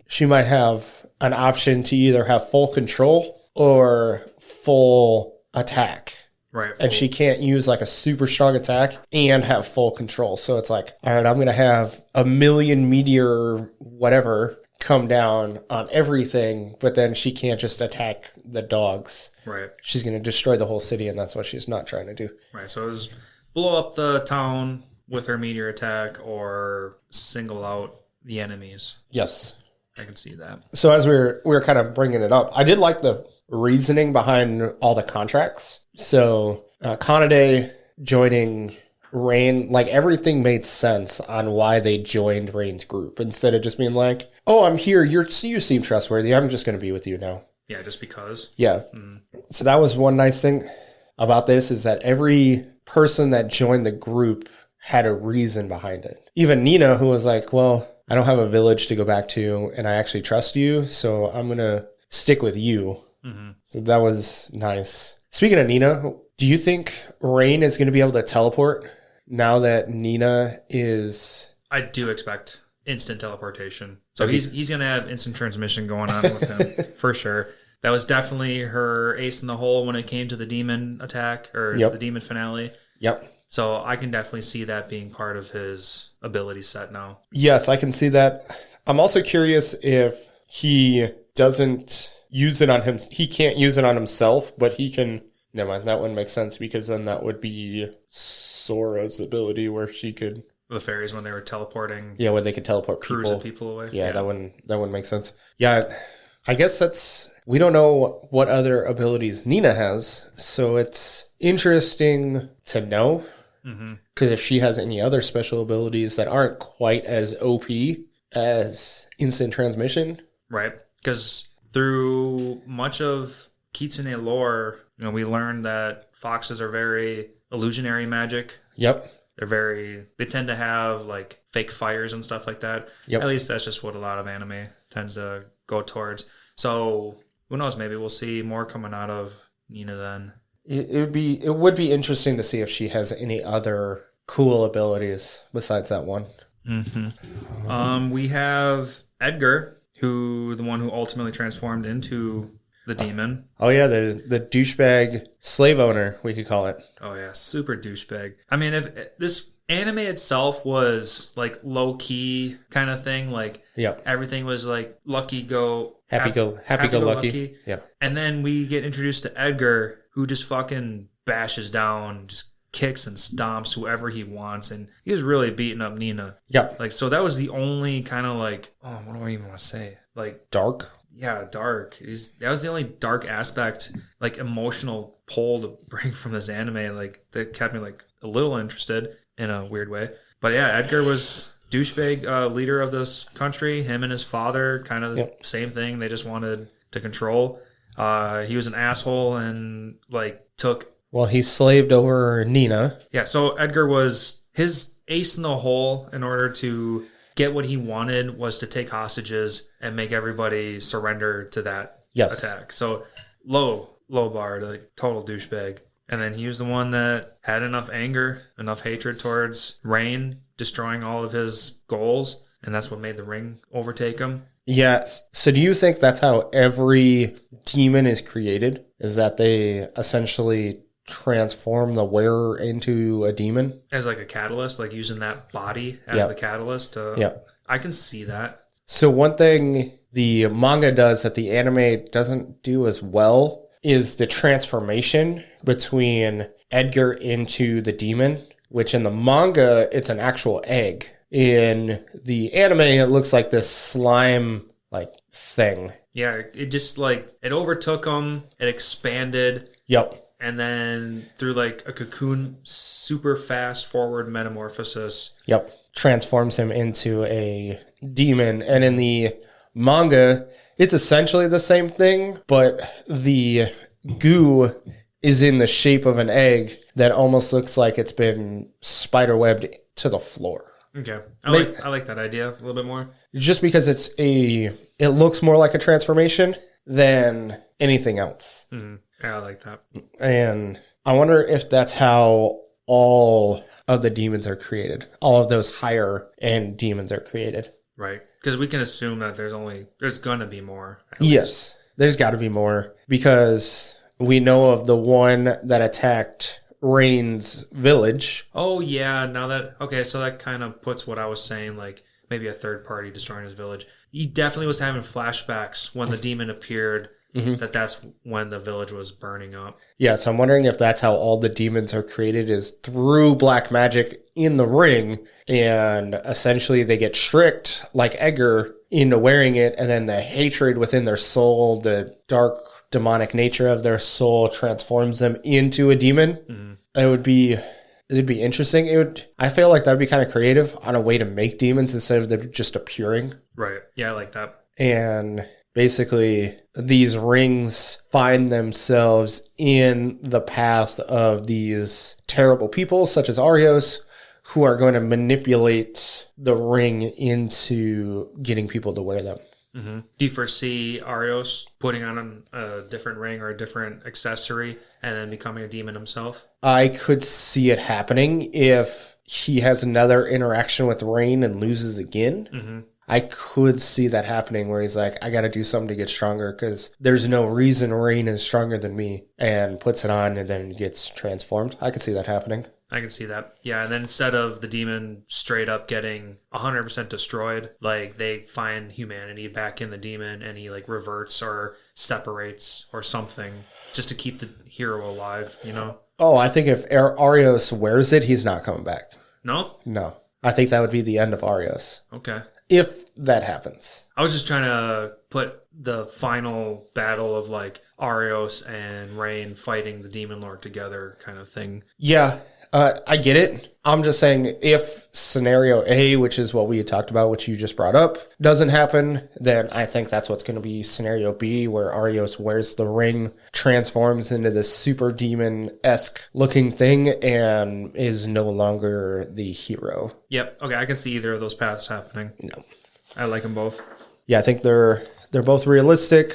She might have an option to either have full control or full attack. Right. And she can't use like a super strong attack and have full control. So it's like, all right, I'm going to have a million meteor whatever come down on everything, but then she can't just attack the dogs. Right. She's going to destroy the whole city, and that's what she's not trying to do. Right. So it was blow up the town with her meteor attack or single out the enemies. Yes. I can see that. So as we were kind of bringing it up, I did like the reasoning behind all the contracts. So Kanade joining Rain, like everything made sense on why they joined Rain's group, instead of just being like, oh, I'm here, you seem trustworthy, I'm just going to be with you now. Yeah, just because. Yeah. So that was one nice thing about this, is that every person that joined the group had a reason behind it. Even Nina, who was like, well, I don't have a village to go back to, and I actually trust you, so I'm going to stick with you. Mm-hmm. So that was nice. Speaking of Nina, do you think Rain is going to be able to teleport now that Nina is... I do expect instant teleportation. So he's going to have instant transmission going on with him, for sure. That was definitely her ace in the hole when it came to the demon attack, or the demon finale. Yep. So I can definitely see that being part of his ability set now. Yes, I can see that. I'm also curious if he doesn't use it on him. He can't use it on himself, but he can. Never mind, that wouldn't make sense because then that would be Sora's ability where she could. The fairies when they were teleporting. Yeah, where they could teleport crews of people away. Yeah, that wouldn't make sense. Yeah, I guess we don't know what other abilities Nina has, so it's interesting to know. Because if she has any other special abilities that aren't quite as OP as instant transmission. Right. Because through much of Kitsune lore, we learned that foxes are very illusionary magic. Yep. They tend to have like fake fires and stuff like that. Yep. At least that's just what a lot of anime tends to go towards. So who knows? Maybe we'll see more coming out of Nina then. It would be interesting to see if she has any other cool abilities besides that one. We have Edgar, the one who ultimately transformed into the demon. Oh yeah, the douchebag slave owner, we could call it. Oh yeah, super douchebag. I mean, if this anime itself was like low key kind of thing, like everything was like happy go lucky. Yeah. And then we get introduced to Edgar, who just fucking bashes down, just kicks and stomps whoever he wants, and he was really beating up Nina. Yeah. Like, so that was the only kind of like, what do I even want to say? Like dark. Yeah, dark. That was the only dark aspect, like emotional pull to bring from this anime. Like that kept me like a little interested in a weird way. But yeah, Edgar was douchebag leader of this country. Him and his father, kind of the same thing. They just wanted to control. He was an asshole and like took. Well, he slaved over Nina. Yeah, so Edgar was his ace in the hole in order to get what he wanted was to take hostages and make everybody surrender to that attack. So low bar, like total douchebag. And then he was the one that had enough anger, enough hatred towards Rain, destroying all of his goals. And that's what made the ring overtake him. Yes. So do you think that's how every demon is created? Is that they essentially transform the wearer into a demon? As like a catalyst, like using that body as the catalyst? I can see that. So one thing the manga does that the anime doesn't do as well is the transformation between Edgar into the demon, which in the manga, it's an actual egg. In the anime, it looks like this slime like thing. Yeah, it just like, it overtook him, it expanded. Yep. And then through like a cocoon, super fast forward metamorphosis. Yep. Transforms him into a demon. And in the manga, it's essentially the same thing, but the goo is in the shape of an egg that almost looks like it's been spiderwebbed to the floor. Okay. I like that idea a little bit more. Just because it looks more like a transformation than anything else. Mm-hmm. Yeah, I like that. And I wonder if that's how all of the demons are created. All of those higher end demons are created. Right. Because we can assume that there's going to be more. Yes. There's got to be more. Because we know of the one that attacked Rain's village. Oh, yeah. So that kind of puts what I was saying, like maybe a third party destroying his village. He definitely was having flashbacks when the demon appeared. Mm-hmm. That's when the village was burning up. Yeah, so I'm wondering if that's how all the demons are created, is through black magic in the ring, and essentially they get tricked, like Edgar, into wearing it, and then the hatred within their soul, the dark demonic nature of their soul transforms them into a demon. Mm-hmm. It'd be interesting. I feel like that'd be kind of creative on a way to make demons instead of them just appearing. Right. Yeah, I like that. And basically, these rings find themselves in the path of these terrible people, such as Arios, who are going to manipulate the ring into getting people to wear them. Mm-hmm. Do you foresee Arios putting on a different ring or a different accessory and then becoming a demon himself? I could see it happening if he has another interaction with Rain and loses again. Mm-hmm. I could see that happening where he's like, I got to do something to get stronger because there's no reason Rain is stronger than me, and puts it on and then gets transformed. I could see that happening. I can see that. Yeah, and then instead of the demon straight up getting 100% destroyed, like they find humanity back in the demon and he like reverts or separates or something just to keep the hero alive, you know? Oh, I think if Arios wears it, he's not coming back. No? No. I think that would be the end of Arios. Okay. If that happens. I was just trying to put the final battle of like Arios and Rain fighting the Demon Lord together kind of thing. Yeah, I get it. I'm just saying if scenario A, which is what we had talked about, which you just brought up, doesn't happen, then I think that's what's going to be scenario B, where Arios wears the ring, transforms into this super demon-esque looking thing, and is no longer the hero. Yep. Okay, I can see either of those paths happening. No. I like them both. Yeah, I think they're both realistic.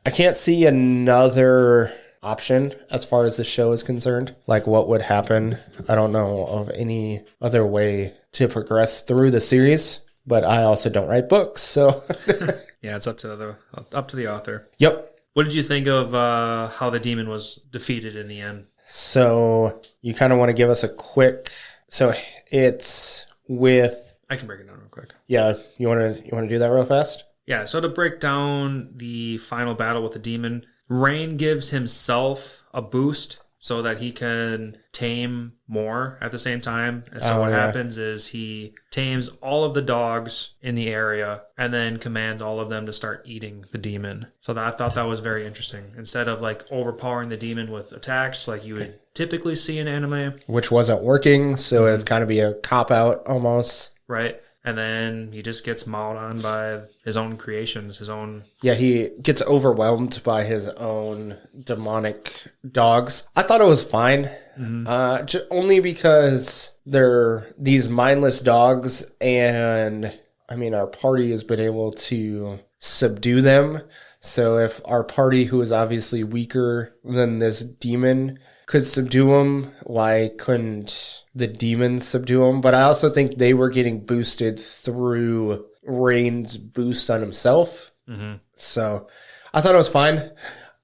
I can't see another option as far as the show is concerned. Like what would happen? I don't know of any other way to progress through the series, but I also don't write books, so yeah, it's up to the author. Yep. What did you think of how the demon was defeated in the end? So you kind of want to give us a quick. So it's with. I can break it down real quick. Yeah, you want to do that real fast? Yeah. So to break down the final battle with the demon, Rain gives himself a boost so that he can tame more at the same time. And so happens is he tames all of the dogs in the area and then commands all of them to start eating the demon. So I thought that was very interesting. Instead of like overpowering the demon with attacks like you would typically see in anime. Which wasn't working, so it's kind of be a cop-out almost. Right. And then he just gets mauled on by his own creations, his own... Yeah, he gets overwhelmed by his own demonic dogs. I thought it was fine. Only because they're these mindless dogs, and, I mean, our party has been able to subdue them. So if our party, who is obviously weaker than this demon, could subdue him, why couldn't the demons subdue him? But I also think they were getting boosted through Rain's boost on himself. So I thought it was fine.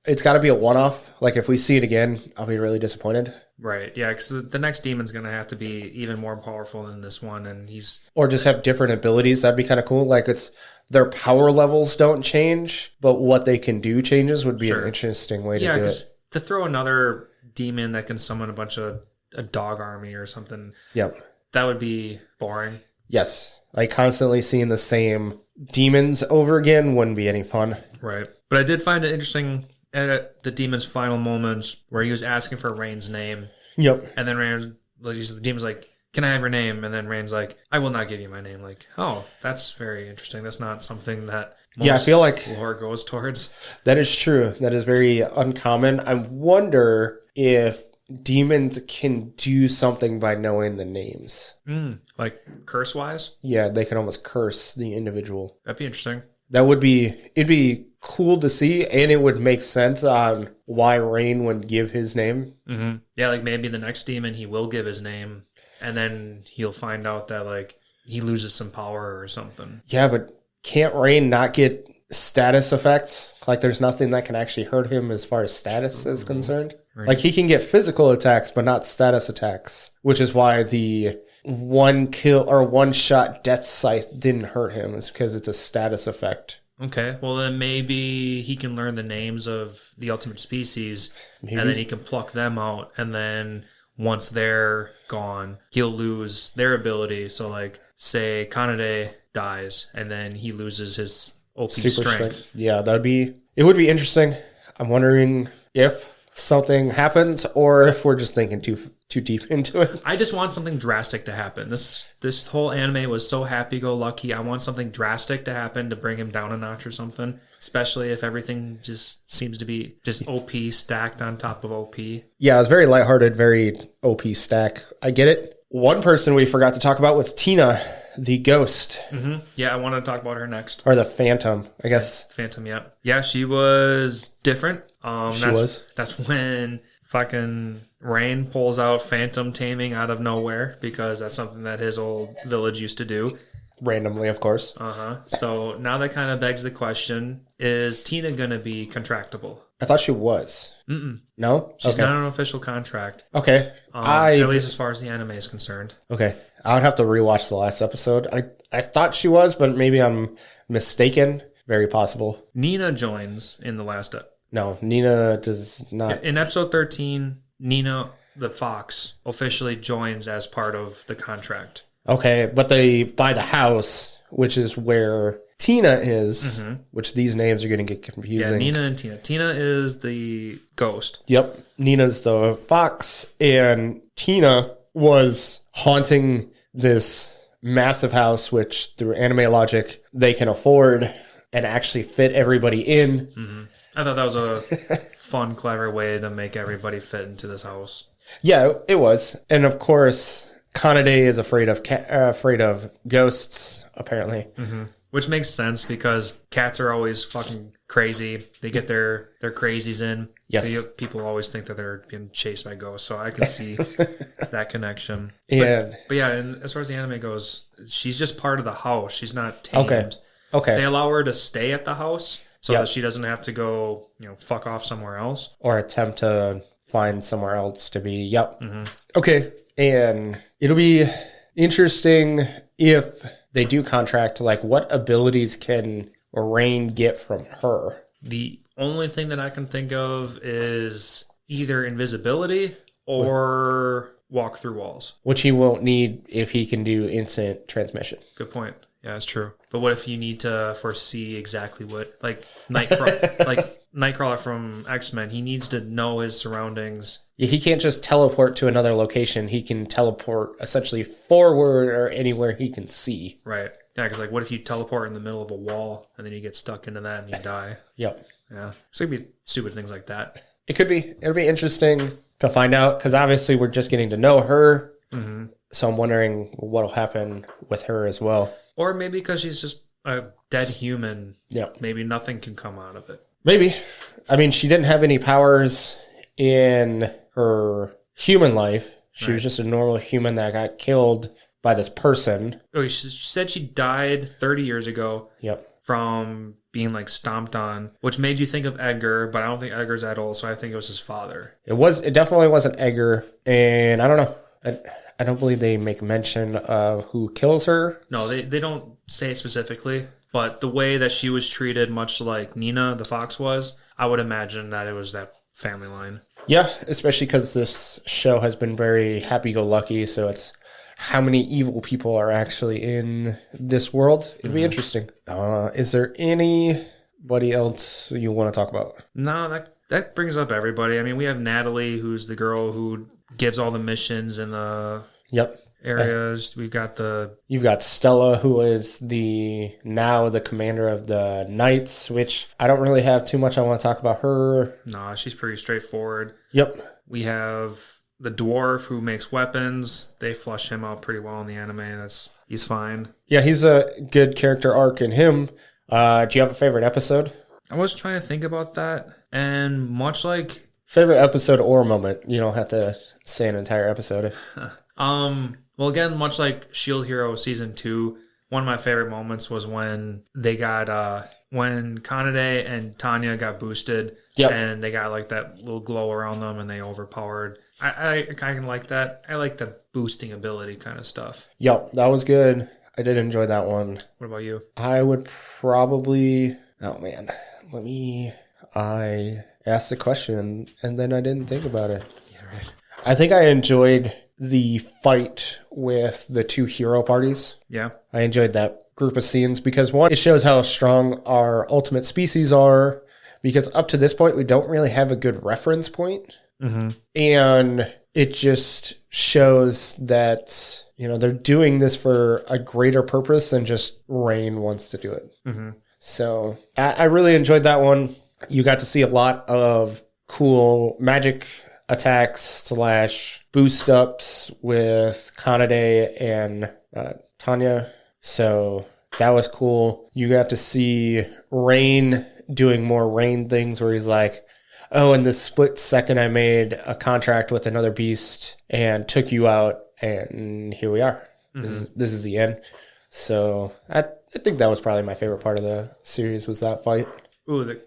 It's got to be a one-off. Like, if we see it again, I'll be really disappointed. Right, yeah, because the next demon's going to have to be even more powerful than this one, and Or just have different abilities. That'd be kind of cool. Like, their power levels don't change, but what they can do changes would be an interesting way to do it. To throw another demon that can summon a dog army or something. Yep. That would be boring. Yes. Like constantly seeing the same demons over again wouldn't be any fun. Right. But I did find it interesting at the demon's final moments where he was asking for Rain's name. Yep. And then the demon's like, can I have your name? And then Rain's like, I will not give you my name. Like, oh, that's very interesting. That's not something that I feel like lore goes towards. That is true. That is very uncommon. I wonder if demons can do something by knowing the names. Like curse-wise? Yeah, they can almost curse the individual. That'd be interesting. It'd be cool to see, and it would make sense on why Rain would give his name. Yeah, like maybe the next demon he will give his name, and then he'll find out that like he loses some power or something. Yeah, but can't Rain not get status effects? Like, there's nothing that can actually hurt him as far as status is concerned. Right. Like, he can get physical attacks, but not status attacks, which is why the one kill or one shot death scythe didn't hurt him, is because it's a status effect. Okay, well then maybe he can learn the names of the ultimate species, and then he can pluck them out, and then once they're gone, he'll lose their ability. So like, say Kanade dies, and then he loses his OP strength. Yeah, it would be interesting. I'm wondering if something happens, or if we're just thinking too deep into it. I just want something drastic to happen. This whole anime was so happy-go-lucky. I want something drastic to happen to bring him down a notch or something, especially if everything just seems to be just OP stacked on top of OP. Yeah, it was very lighthearted, very OP stack. I get it. One person we forgot to talk about was Tina, the ghost. Yeah, I want to talk about her next. Or the Phantom, I guess. Phantom, yeah. Yeah, she was different. Was. That's when fucking Rain pulls out Phantom taming out of nowhere, because that's something that his old village used to do. Randomly, of course. So now that kind of begs the question, is Tina going to be contractable? I thought she was. Mm-mm. No? She's Okay. not an official contract. Okay. At least as far as the anime is concerned. Okay. I would have to rewatch the last episode. I thought she was, but maybe I'm mistaken. Very possible. Nina joins in the last No, Nina does not. In episode 13, Nina the fox officially joins as part of the contract. Okay, but they buy the house, which is where Tina is, which these names are going to get confusing. Yeah, Nina and Tina. Tina is the ghost. Yep. Nina's the fox, and Tina was haunting this massive house, which through anime logic, they can afford and actually fit everybody in. Mm-hmm. I thought that was a fun, clever way to make everybody fit into this house. Yeah, it was. And of course, Kanade is afraid of ghosts, apparently. Mm-hmm. Which makes sense because cats are always fucking crazy. They get their crazies in. Yes. People always think that they're being chased by ghosts, so I can see that connection. And but yeah, and as far as the anime goes, she's just part of the house. She's not tamed. Okay. They allow her to stay at the house so Yep. that she doesn't have to go, fuck off somewhere else. Or attempt to find somewhere else to be. Yep. Mm-hmm. Okay. And it'll be interesting if they do contract, like what abilities can Rain get from her? The only thing that I can think of is either invisibility or walk through walls. Which he won't need if he can do instant transmission. Good point. Yeah, that's true. But what if you need to foresee exactly what, like Nightcrawler from X-Men, he needs to know his surroundings. Yeah, he can't just teleport to another location. He can teleport essentially forward or anywhere he can see. Right. Yeah, because what if you teleport in the middle of a wall and then you get stuck into that and you die? Yep. Yeah. So it could be stupid things like that. It could be. It'll be interesting to find out because obviously we're just getting to know her. Mm-hmm. So I'm wondering what'll happen with her as well. Or maybe because she's just a dead human. Yeah. Maybe nothing can come out of it. Maybe. I mean, she didn't have any powers in her human life. She was just a normal human that got killed by this person. Okay, she said she died 30 years ago. Yep. From being stomped on, which made you think of Edgar, but I don't think Edgar's that old, so I think it was his father. It definitely wasn't Edgar, and I don't know. I don't believe they make mention of who kills her. No, they don't say specifically, but the way that she was treated, much like Nina the fox was, I would imagine that it was that family line. Yeah, especially because this show has been very happy-go-lucky, so it's how many evil people are actually in this world. It'd be interesting. Is there anybody else you want to talk about? No, that brings up everybody. I mean, we have Natalie, who's the girl who gives all the missions in the areas. You've got Stella, who is now the commander of the Knights, which I don't really have too much I want to talk about her. No, she's pretty straightforward. Yep. We have the dwarf who makes weapons. They flush him out pretty well in the anime. He's fine. Yeah, he's a good character arc in him. Do you have a favorite episode? I was trying to think about that, and much like favorite episode or moment, you don't have to say an entire episode. Well, again, much like Shield Hero Season 2, one of my favorite moments was when they got when Kanade and Tanya got boosted. Yep. And they got that little glow around them and they overpowered. I kind of like that. I like the boosting ability kind of stuff. Yep, that was good. I did enjoy that one. What about you? I would probably... Oh, man. I asked the question and then I didn't think about it. Yeah, right. I think I enjoyed the fight with the two hero parties. Yeah. I enjoyed that group of scenes because, one, it shows how strong our ultimate species are. Because up to this point, we don't really have a good reference point. Mm-hmm. And it just shows that, they're doing this for a greater purpose than just Rain wants to do it. Mm-hmm. So I really enjoyed that one. You got to see a lot of cool magic attacks / boost ups with Kanade and Tanya. So that was cool. You got to see Rain doing more Rain things where he's like, oh, in this split second I made a contract with another beast and took you out, and here we are. Mm-hmm. This is the end. So I think that was probably my favorite part of the series was that fight. Ooh,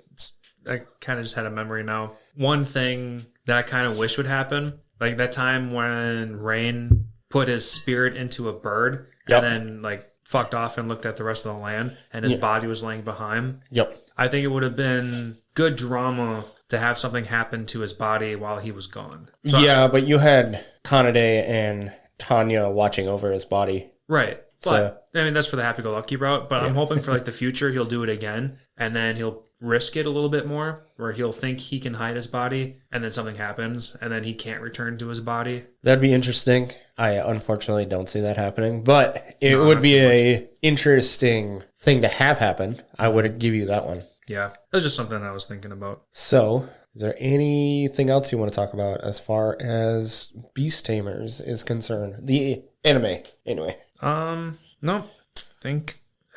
I kind of just had a memory now. One thing that I kind of wish would happen, like that time when Rain put his spirit into a bird and then like fucked off and looked at the rest of the land and his body was laying behind. Yep. I think it would have been good drama to have something happen to his body while he was gone. So but you had Kanade and Tanya watching over his body. Right. But, I mean, that's for the happy-go-lucky route, but I'm hoping for, like, the future he'll do it again, and then he'll risk it a little bit more, where he'll think he can hide his body, and then something happens, and then he can't return to his body. That'd be interesting. I unfortunately don't see that happening, but it would be a interesting thing to have happen. I would give you that one. Yeah. That was just something I was thinking about. So, is there anything else you want to talk about as far as Beast Tamers is concerned? The anime, anyway. No. I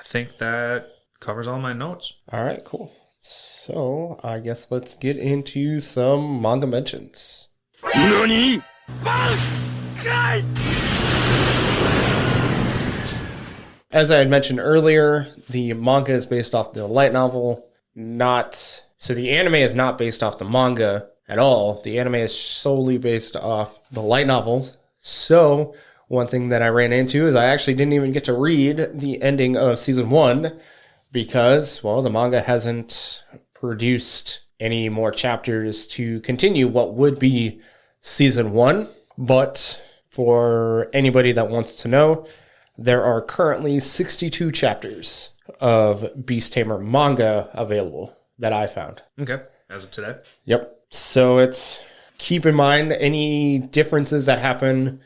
think that covers all my notes. All right, cool. So, I guess let's get into some manga mentions. NANI?! As I had mentioned earlier, the manga is based off the light novel, so the anime is not based off the manga at all. The anime is solely based off the light novel. So, one thing that I ran into is I actually didn't even get to read the ending of season 1 because, well, the manga hasn't produced any more chapters to continue what would be season 1. But for anybody that wants to know, there are currently 62 chapters of Beast Tamer manga available that I found. Okay, as of today. Yep. So keep in mind any differences that happen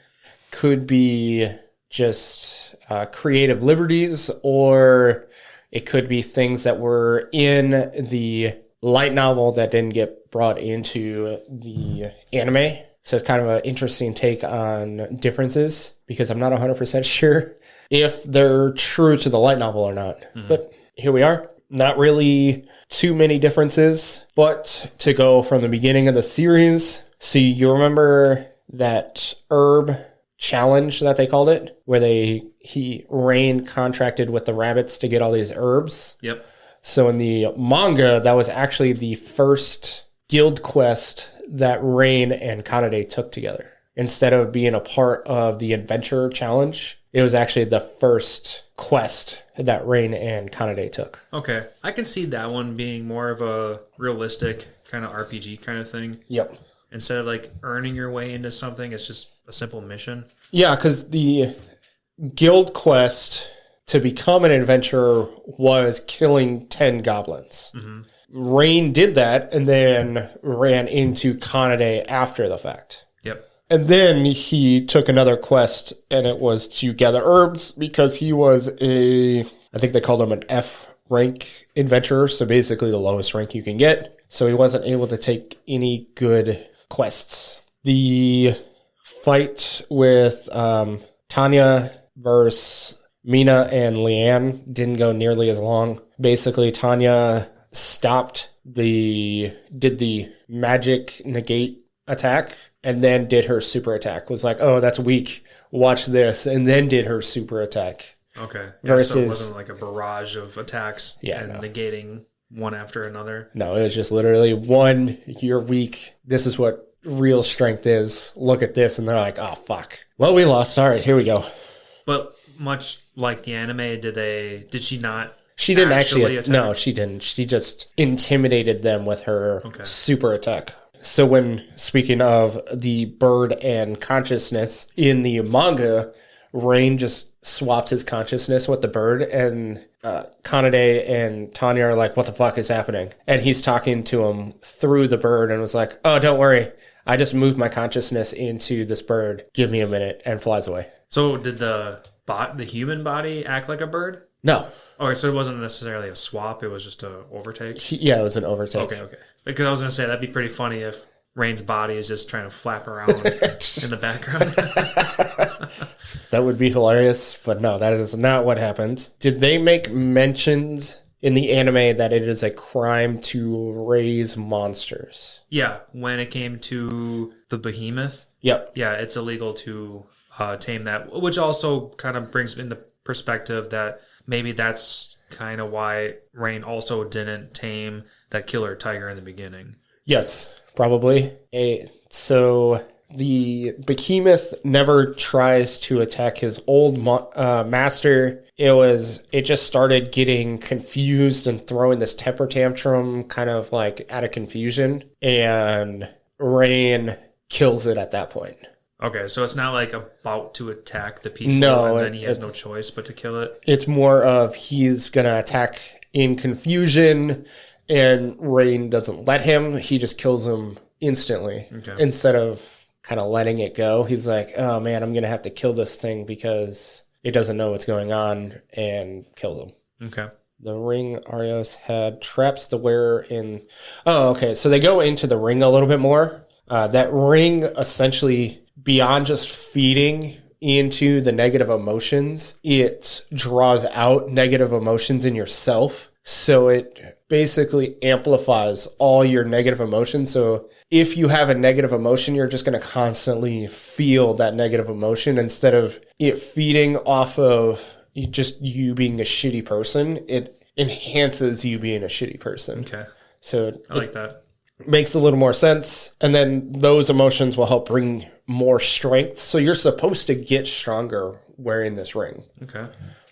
could be just creative liberties, or it could be things that were in the light novel that didn't get brought into the anime. So it's kind of an interesting take on differences because I'm not 100% sure if they're true to the light novel or not. Mm-hmm. But here we are. Not really too many differences, but to go from the beginning of the series. So you remember that herb challenge that they called it, where Rain contracted with the rabbits to get all these herbs. Yep. So in the manga, that was actually the first guild quest that Rain and Kanade took together. Instead of being a part of the adventure challenge, it was actually the first quest that Rain and Kanade took. Okay. I can see that one being more of a realistic kind of RPG kind of thing. Yep. Instead of like earning your way into something, it's just a simple mission. Yeah, because the guild quest to become an adventurer was killing 10 goblins. Mm-hmm. Rain did that and then ran into Kanade after the fact. Yep. And then he took another quest, and it was to gather herbs because he was I think they called him an F rank adventurer, so basically the lowest rank you can get. So he wasn't able to take any good quests. The fight with Tanya versus Mina and Leanne didn't go nearly as long. Basically, Tanya did the magic negate attack, and then did her super attack. Was like, oh, that's weak. Watch this. And then did her super attack. Okay. Yeah, so it wasn't like a barrage of attacks negating one after another. No, it was just literally one, you're weak. This is what real strength is. Look at this. And they're like, oh, fuck. Well, we lost. All right, here we go. But much like the anime, did she not? She didn't actually attack? No, she didn't. She just intimidated them with her super attack. So when, speaking of the bird and consciousness, in the manga, Rain just swaps his consciousness with the bird, and Kanade and Tanya are like, what the fuck is happening? And he's talking to him through the bird and was like, oh, don't worry. I just moved my consciousness into this bird. Give me a minute, and flies away. So did the human body act like a bird? No. Okay, so it wasn't necessarily a swap. It was just an overtake? Yeah, it was an overtake. Okay. Because I was going to say, that'd be pretty funny if Rain's body is just trying to flap around in the background. That would be hilarious, but no, that is not what happened. Did they make mentions in the anime that it is a crime to raise monsters? Yeah, when it came to the behemoth. Yep. Yeah, it's illegal to tame that, which also kind of brings into perspective that maybe that's kind of why Rain also didn't tame that killer tiger in the beginning. Yes, probably. So the behemoth never tries to attack his old master. It just started getting confused and throwing this temper tantrum kind of like out of confusion, and Rain kills it at that point. Okay, so it's not like about to attack the people, No, and then he has no choice but to kill it? It's more of he's going to attack in confusion, and Rain doesn't let him. He just kills him instantly. Okay. Instead of kind of letting it go. He's like, oh man, I'm going to have to kill this thing because it doesn't know what's going on, and kill him. Okay. The ring Arios had traps the wearer in... Oh, okay. So they go into the ring a little bit more. That ring essentially, beyond just feeding into the negative emotions, it draws out negative emotions in yourself. So it basically amplifies all your negative emotions. So if you have a negative emotion, you're just going to constantly feel that negative emotion instead of it feeding off of just you being a shitty person. It enhances you being a shitty person. Okay. So I like that. Makes a little more sense. And then those emotions will help bring more strength. So you're supposed to get stronger wearing this ring. Okay.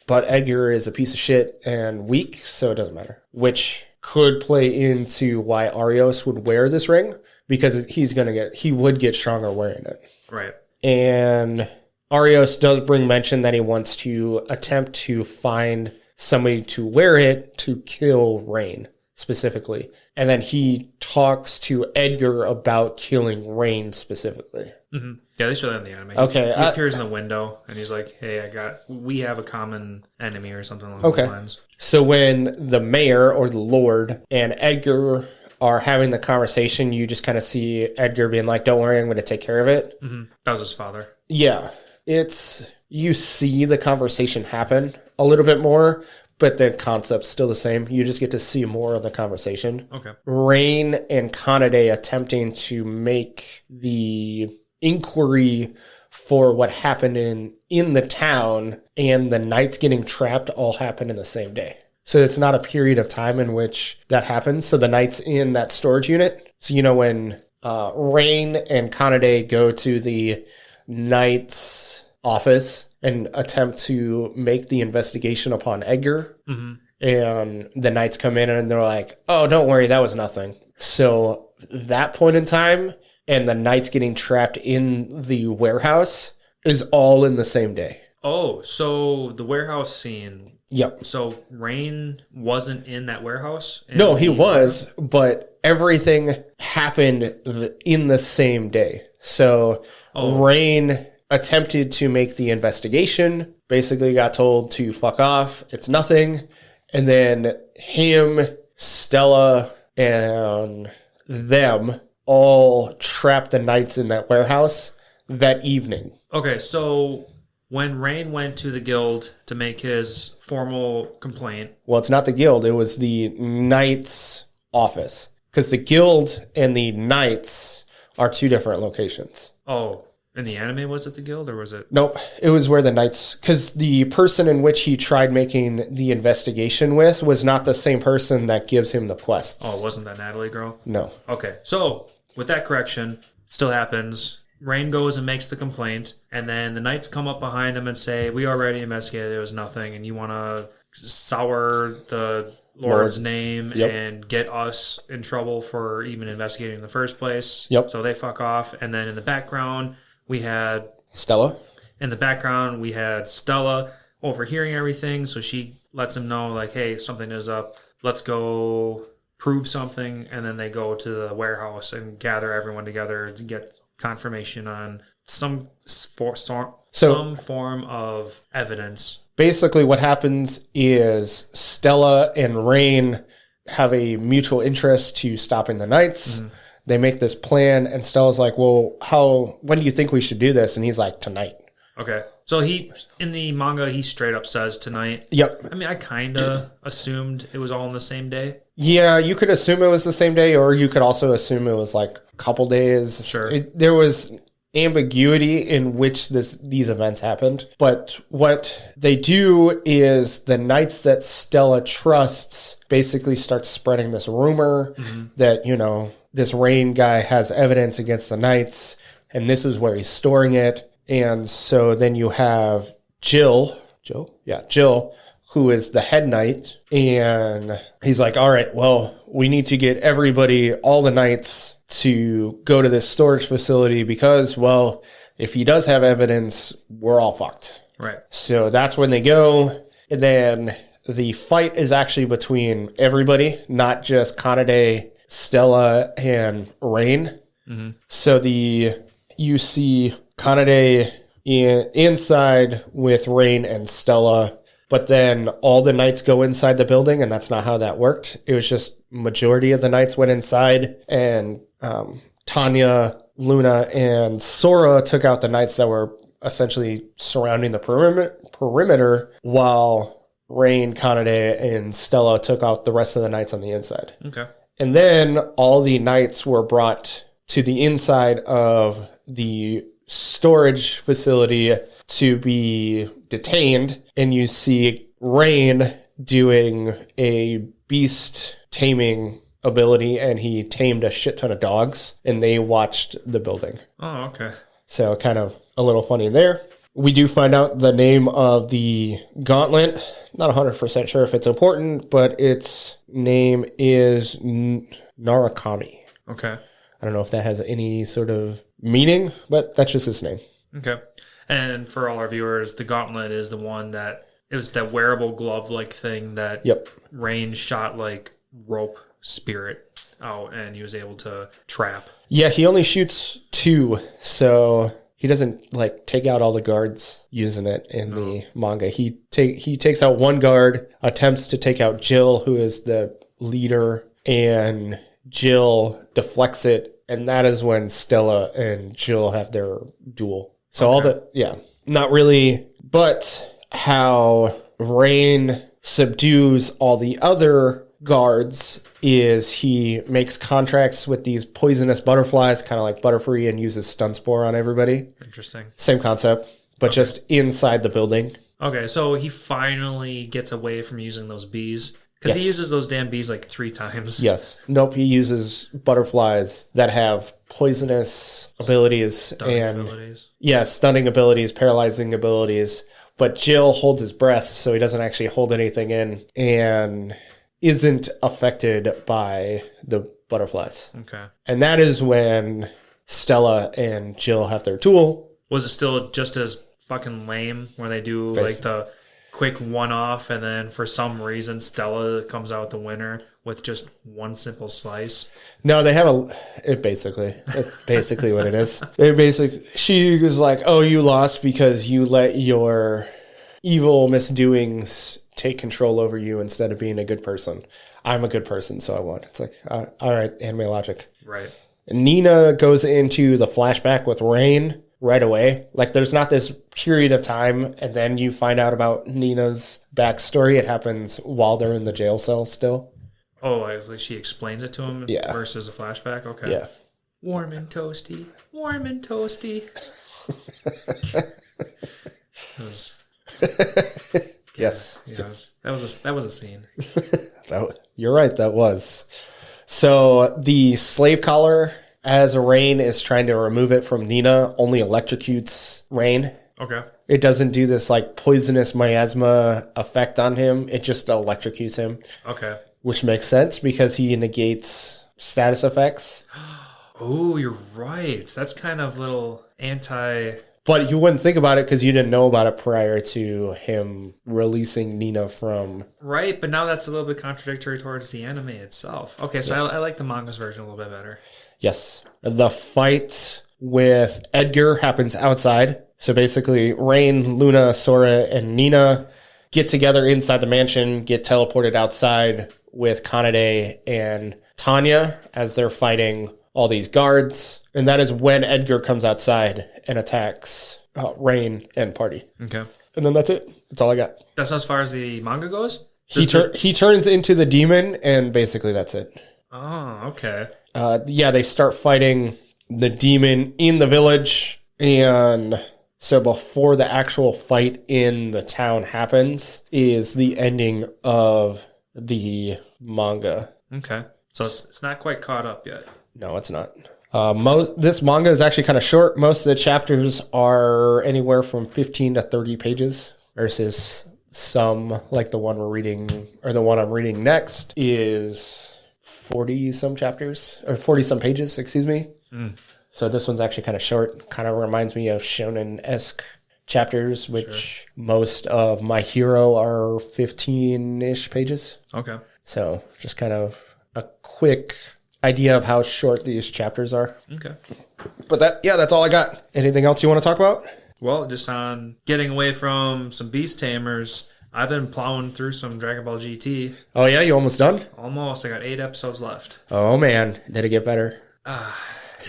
But Edgar is a piece of shit and weak, so it doesn't matter. Which could play into why Arios would wear this ring, because he would get stronger wearing it. Right. And Arios does bring mention that he wants to attempt to find somebody to wear it to kill Rain specifically. And then he talks to Edgar about killing Rain specifically. Mm-hmm. Yeah, they show that in the anime. Okay. He appears in the window and he's like, hey, we have a common enemy or something along those lines. So when the mayor or the lord and Edgar are having the conversation, you just kind of see Edgar being like, don't worry, I'm going to take care of it. Mm-hmm. That was his father. Yeah. You see the conversation happen a little bit more, but the concept's still the same. You just get to see more of the conversation. Okay. Rain and Kanade attempting to make the inquiry for what happened in the town and the knights getting trapped all happen in the same day. So it's not a period of time in which that happens. So the knights in that storage unit. So, when Rain and Kanade go to the knight's office and attempt to make the investigation upon Edgar. Mm-hmm. And the knights come in and they're like, oh, don't worry, that was nothing. So that point in time and the knights getting trapped in the warehouse is all in the same day. Oh, so the warehouse scene. Yep. So Rain wasn't in that warehouse? No, he was, but everything happened in the same day. So Rain attempted to make the investigation, basically got told to fuck off, it's nothing. And then him, Stella, and them all trapped the knights in that warehouse that evening. Okay, so when Rain went to the guild to make his formal complaint... Well, it's not the guild, it was the knights' office. Because the guild and the knights are two different locations. Oh, in the anime, was it the guild or was it? Nope, it was where the knights... Because the person in which he tried making the investigation with was not the same person that gives him the quests. Oh, wasn't that Natalie girl? No. Okay, so with that correction, still happens. Rain goes and makes the complaint, and then the knights come up behind him and say, we already investigated, it was nothing, and you want to sour the Lord's name and get us in trouble for even investigating in the first place. Yep. So they fuck off, and then in the background... we had Stella. In the background, we had Stella overhearing everything, so she lets him know, like, hey, something is up. Let's go prove something. And then they go to the warehouse and gather everyone together to get confirmation on some form of evidence. Basically, what happens is Stella and Rain have a mutual interest to stopping the knights. Mm-hmm. They make this plan, and Stella's like, well, when do you think we should do this? And he's like, tonight. Okay. So in the manga, he straight up says tonight. Yep. I mean, I kind of assumed it was all on the same day. Yeah, you could assume it was the same day, or you could also assume it was like a couple days. Sure. ambiguity in which these events happened. But what they do is the knights that Stella trusts basically start spreading this rumor that, this Rain guy has evidence against the knights, and this is where he's storing it. And so then you have Jill, who is the head knight, and he's like, all right, well, we need to get everybody, all the knights, to go to this storage facility because, well, if he does have evidence, we're all fucked. Right. So that's when they go. And then the fight is actually between everybody, not just Kanade, Stella, and Rain. So you see Kanade inside with Rain and Stella, but then all the knights go inside the building, and that's not how that worked. It was just majority of the knights went inside, and Tanya, Luna, and Sora took out the knights that were essentially surrounding the perimeter, while Rain, Kanade, and Stella took out the rest of the knights on the inside. Okay. And then all the knights were brought to the inside of the storage facility to be detained, and you see Rain doing a beast taming ability, and he tamed a shit ton of dogs, and they watched the building. Oh, okay. So kind of a little funny there. We do find out the name of the gauntlet. Not 100% sure if it's important, but its name is Narakami. Okay. I don't know if that has any sort of meaning, but that's just his name. Okay. And for all our viewers, the gauntlet is the one that, it was that wearable glove-like thing that Rain shot like rope spirit out, and he was able to trap. Yeah, he only shoots 2, so he doesn't like take out all the guards using it in the manga. He takes out 1 guard, attempts to take out Jill, who is the leader, and Jill deflects it, and that is when Stella and Jill have their duel. So not really, but how Rain subdues all the other guards is he makes contracts with these poisonous butterflies, kind of like Butterfree, and uses stun spore on everybody. Interesting. Same concept, but just inside the building. Okay, so he finally gets away from using those bees. Because he uses those damn bees like 3 times. Yes. Nope, he uses butterflies that have poisonous abilities. Stunning abilities, paralyzing abilities. But Jill holds his breath, so he doesn't actually hold anything in and isn't affected by the butterflies. Okay. And that is when Stella and Jill have their duel. Was it still just as fucking lame where they do like the quick one-off, and then for some reason Stella comes out the winner with just 1 simple slice? No, they have it's basically what it is. She was like, oh, you lost because you let your evil misdoings take control over you instead of being a good person. I'm a good person, so I won. It's like, all right, anime logic. Right. Nina goes into the flashback with Rain right away. Like, there's not this period of time, and then you find out about Nina's backstory. It happens while they're in the jail cell still. Oh, like she explains it to him versus a flashback? Okay. Yeah. Warm and toasty. Warm and toasty. Yes. That was a scene. You're right, that was. So the slave collar, as Rain is trying to remove it from Nina, only electrocutes Rain. Okay. It doesn't do this like poisonous miasma effect on him. It just electrocutes him. Okay. Which makes sense because he negates status effects. Oh, you're right. That's kind of little anti... But you wouldn't think about it because you didn't know about it prior to him releasing Nina from... Right, but now that's a little bit contradictory towards the anime itself. Okay, so I like the manga's version a little bit better. Yes. The fight with Edgar happens outside. So basically, Rain, Luna, Sora, and Nina get together inside the mansion, get teleported outside with Kanade and Tanya as they're fighting all these guards. And that is when Edgar comes outside and attacks Rain and party. Okay. And then that's it. That's all I got. That's as far as the manga goes? He turns into the demon, and basically that's it. Oh, okay. They start fighting the demon in the village, And so before the actual fight in the town happens is the ending of the manga. Okay. So it's not quite caught up yet. No, it's not. This manga is actually kind of short. Most of the chapters are anywhere from 15 to 30 pages versus some, like the one we're reading, or the one I'm reading next, is 40-some chapters, or 40-some pages, excuse me. So this one's actually kind of short. Kind of reminds me of shonen-esque chapters, which most of My Hero are 15-ish pages. Okay. So just kind of a quick idea of how short these chapters are. Okay. But that's all I got. Anything else you want to talk about? Well, just on getting away from some Beast Tamers, I've been plowing through some Dragon Ball GT. Oh, yeah? You almost done? Almost. I got 8 episodes left. Oh, man. Did it get better?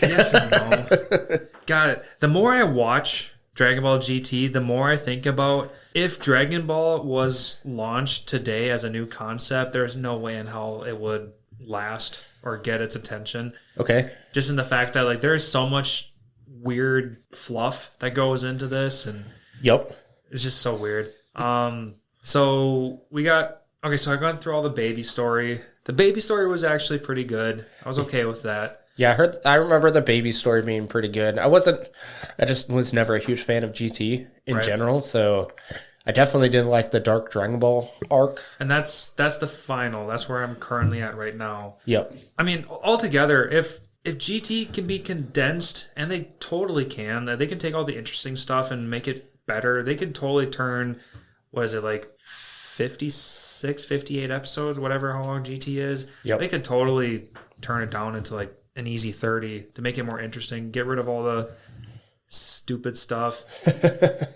Yes and no. Got it. The more I watch Dragon Ball GT, the more I think about if Dragon Ball was launched today as a new concept, there's no way in hell it would last or get its attention. Okay. Just in the fact that like there's so much weird fluff that goes into this, and Yep. it's just so weird. So we got so I've gone through all the baby story. The baby story was actually pretty good. I was okay with that. Yeah, I remember the baby story being pretty good. I just was never a huge fan of GT in general, so I definitely didn't like the Dark Dragon Ball arc. And that's the final. That's where I'm currently at right now. Yep. I mean, altogether, if GT can be condensed, and they totally can, they can take all the interesting stuff and make it better. They could totally turn, what is it, like 56, 58 episodes, whatever how long GT is. Yep. They could totally turn it down into like an easy 30 to make it more interesting. Get rid of all the stupid stuff.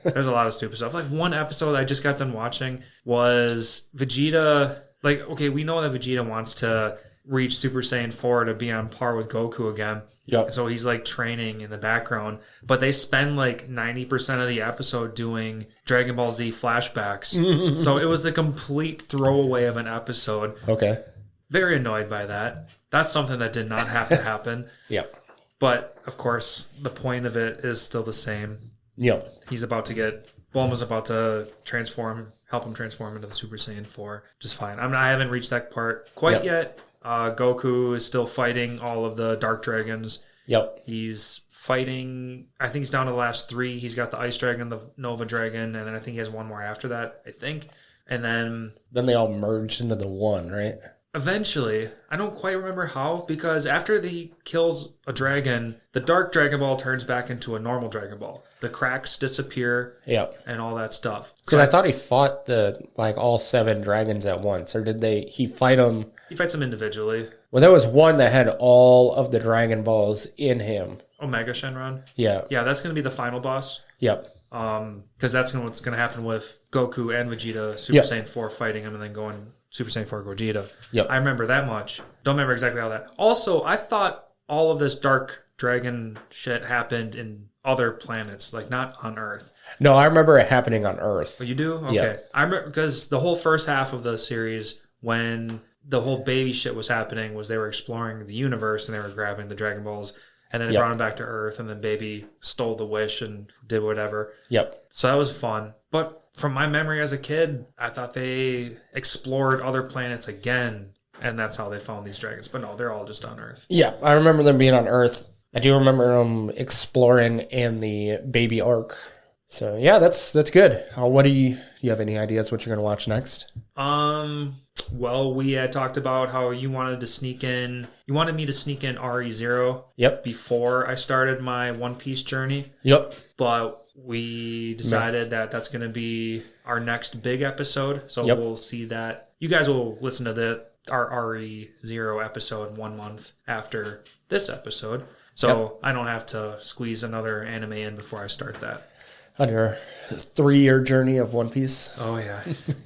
There's a lot of stupid stuff. Like one episode I just got done watching was Vegeta. Like, okay, we know that Vegeta wants to reach Super Saiyan 4 to be on par with Goku again. Yep. So he's like training in the background, but they spend like 90% of the episode doing Dragon Ball Z flashbacks. So it was a complete throwaway of an episode. Okay. Very annoyed by that. That's something that did not have to happen. Yep. But, of course, the point of it is still the same. Yep. He's about to get... Bulma's about to help him transform into the Super Saiyan 4. Just fine. I haven't reached that part quite yet. Goku is still fighting all of the Dark Dragons. Yep. He's fighting... I think he's down to the last 3. He's got the Ice Dragon, the Nova Dragon, and then I think he has one more after that, I think. And then... Then they all merged into the one, right? Eventually, I don't quite remember how, because after he kills a dragon, the Dark Dragon Ball turns back into a normal Dragon Ball. The cracks disappear, Yep. and all that stuff. Because I thought he fought all 7 dragons at once, or did he fight them? He fights them individually. Well, there was one that had all of the Dragon Balls in him. Omega Shenron? Yeah. Yeah, that's going to be the final boss. Yep. Because that's what's going to happen with Goku and Vegeta, Super Saiyan 4 fighting him, and then going Super Saiyan 4 Gogeta. Yep. I remember that much. Don't remember exactly how that... Also, I thought all of this Dark Dragon shit happened in other planets, like not on Earth. No, I remember it happening on Earth. Oh, you do? Okay. Yeah. I remember because the whole first half of the series, when the whole baby shit was happening, was they were exploring the universe and they were grabbing the Dragon Balls, and then they brought them back to Earth, and then baby stole the wish and did whatever. Yep. So that was fun. But from my memory as a kid, I thought they explored other planets again, and that's how they found these dragons. But no, they're all just on Earth. Yeah, I remember them being on Earth. I do remember them exploring in the baby arc. So yeah, that's good. What do you have any ideas what you're going to watch next? Well, we had talked about how you wanted me to sneak in RE0 before I started my One Piece journey. Yep. But we decided that that's going to be our next big episode. So we'll see that. You guys will listen to our RE0 episode 1 month after this episode. So I don't have to squeeze another anime in before I start that. On your 3-year journey of One Piece. Oh yeah.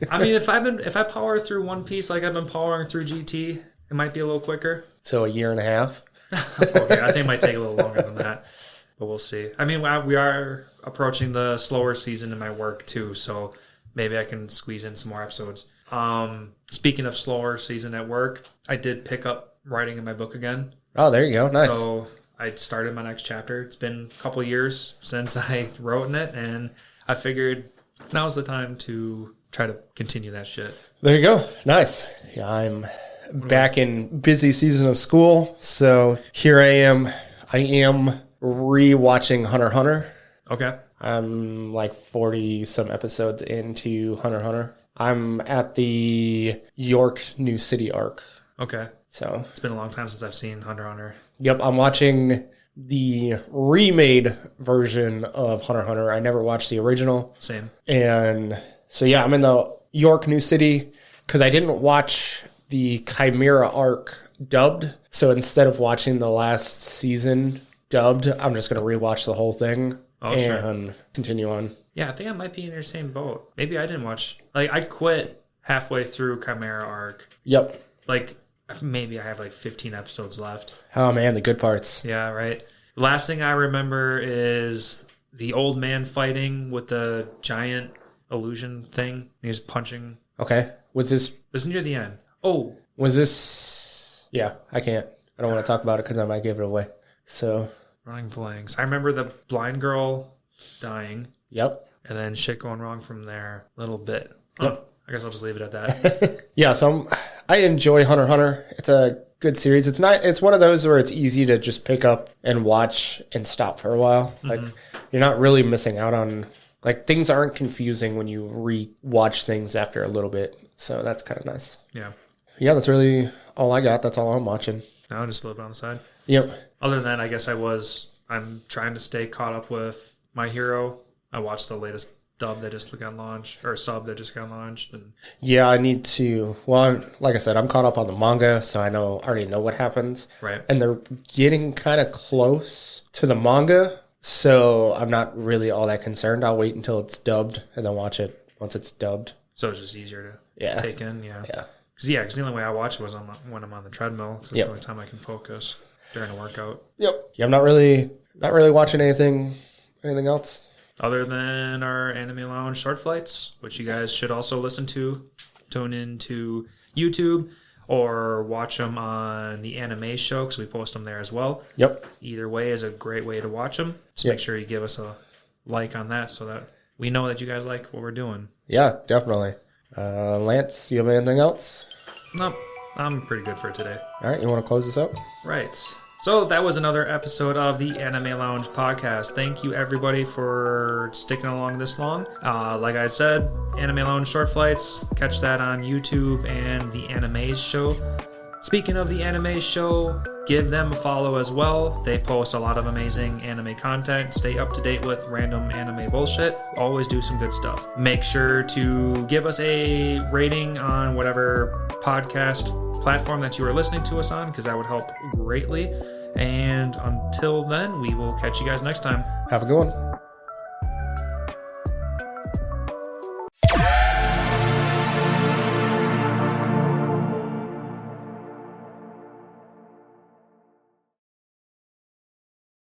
I mean, if I power through One Piece like I've been powering through GT, it might be a little quicker. So 1.5 years? Okay, I think it might take a little longer than that, but we'll see. I mean, we are approaching the slower season in my work too, so maybe I can squeeze in some more episodes. Speaking of slower season at work, I did pick up writing in my book again. Oh, there you go. Nice. So I started my next chapter. It's been a couple years since I wrote in it, and I figured now's the time to try to continue that shit. There you go. Nice. Yeah, I'm back in busy season of school, so here I am. I am rewatching Hunter x Hunter. Okay. I'm like 40 some episodes into Hunter x Hunter. I'm at the York New City arc. Okay. So it's been a long time since I've seen Hunter x Hunter. Yep, I'm watching the remade version of Hunter x Hunter. I never watched the original. Same. And so, yeah, I'm in the York New City because I didn't watch the Chimera arc dubbed. So instead of watching the last season dubbed, I'm just going to rewatch the whole thing and continue on. Yeah, I think I might be in your same boat. Maybe I didn't watch. Like, I quit halfway through Chimera arc. Yep. Like, maybe I have like 15 episodes left. Oh, man, the good parts. Yeah, right. The last thing I remember is the old man fighting with the giant illusion thing. He's punching. Okay. Was this... This is near the end. Oh. Was this... Yeah, I can't. I don't want to talk about it because I might give it away. So... Running blanks. I remember the blind girl dying. Yep. And then shit going wrong from there a little bit. Yep. I guess I'll just leave it at that. Yeah, so I enjoy Hunter x Hunter. It's a good series. It's one of those where it's easy to just pick up and watch and stop for a while. Mm-hmm. Like, you're not really missing out on... Like, things aren't confusing when you re-watch things after a little bit. So that's kind of nice. Yeah. Yeah, that's really all I got. That's all I'm watching. Now just a little bit on the side. Yep. Other than that, I guess I'm trying to stay caught up with My Hero. I watched the latest dub that just got launched, or sub that just got launched. And yeah, I need to. Well, like I said, I'm caught up on the manga, so I already know what happens. Right. And they're getting kind of close to the manga, so I'm not really all that concerned. I'll wait until it's dubbed and then watch it once it's dubbed. So it's just easier to take in. Yeah. Because the only way I watch it was when I'm on the treadmill. Because it's the only time I can focus during a workout. Yep. Yeah, I'm not really watching anything else. Other than our Anime Lounge short flights, which you guys should also listen to. Tune into YouTube or watch them on the Anime Show because we post them there as well. Yep. Either way is a great way to watch them. So make sure you give us a like on that so that we know that you guys like what we're doing. Yeah, definitely. Lance, you have anything else? Nope. I'm pretty good for today. All right, you want to close this out? Right. So that was another episode of the Anime Lounge podcast. Thank you, everybody, for sticking along this long. Like I said, Anime Lounge short flights. Catch that on YouTube and the Animes Show. Speaking of the Anime Show, give them a follow as well. They post a lot of amazing anime content. Stay up to date with random anime bullshit. Always do some good stuff. Make sure to give us a rating on whatever podcast platform that you are listening to us on, because that would help greatly. And until then, we will catch you guys next time. Have a good one.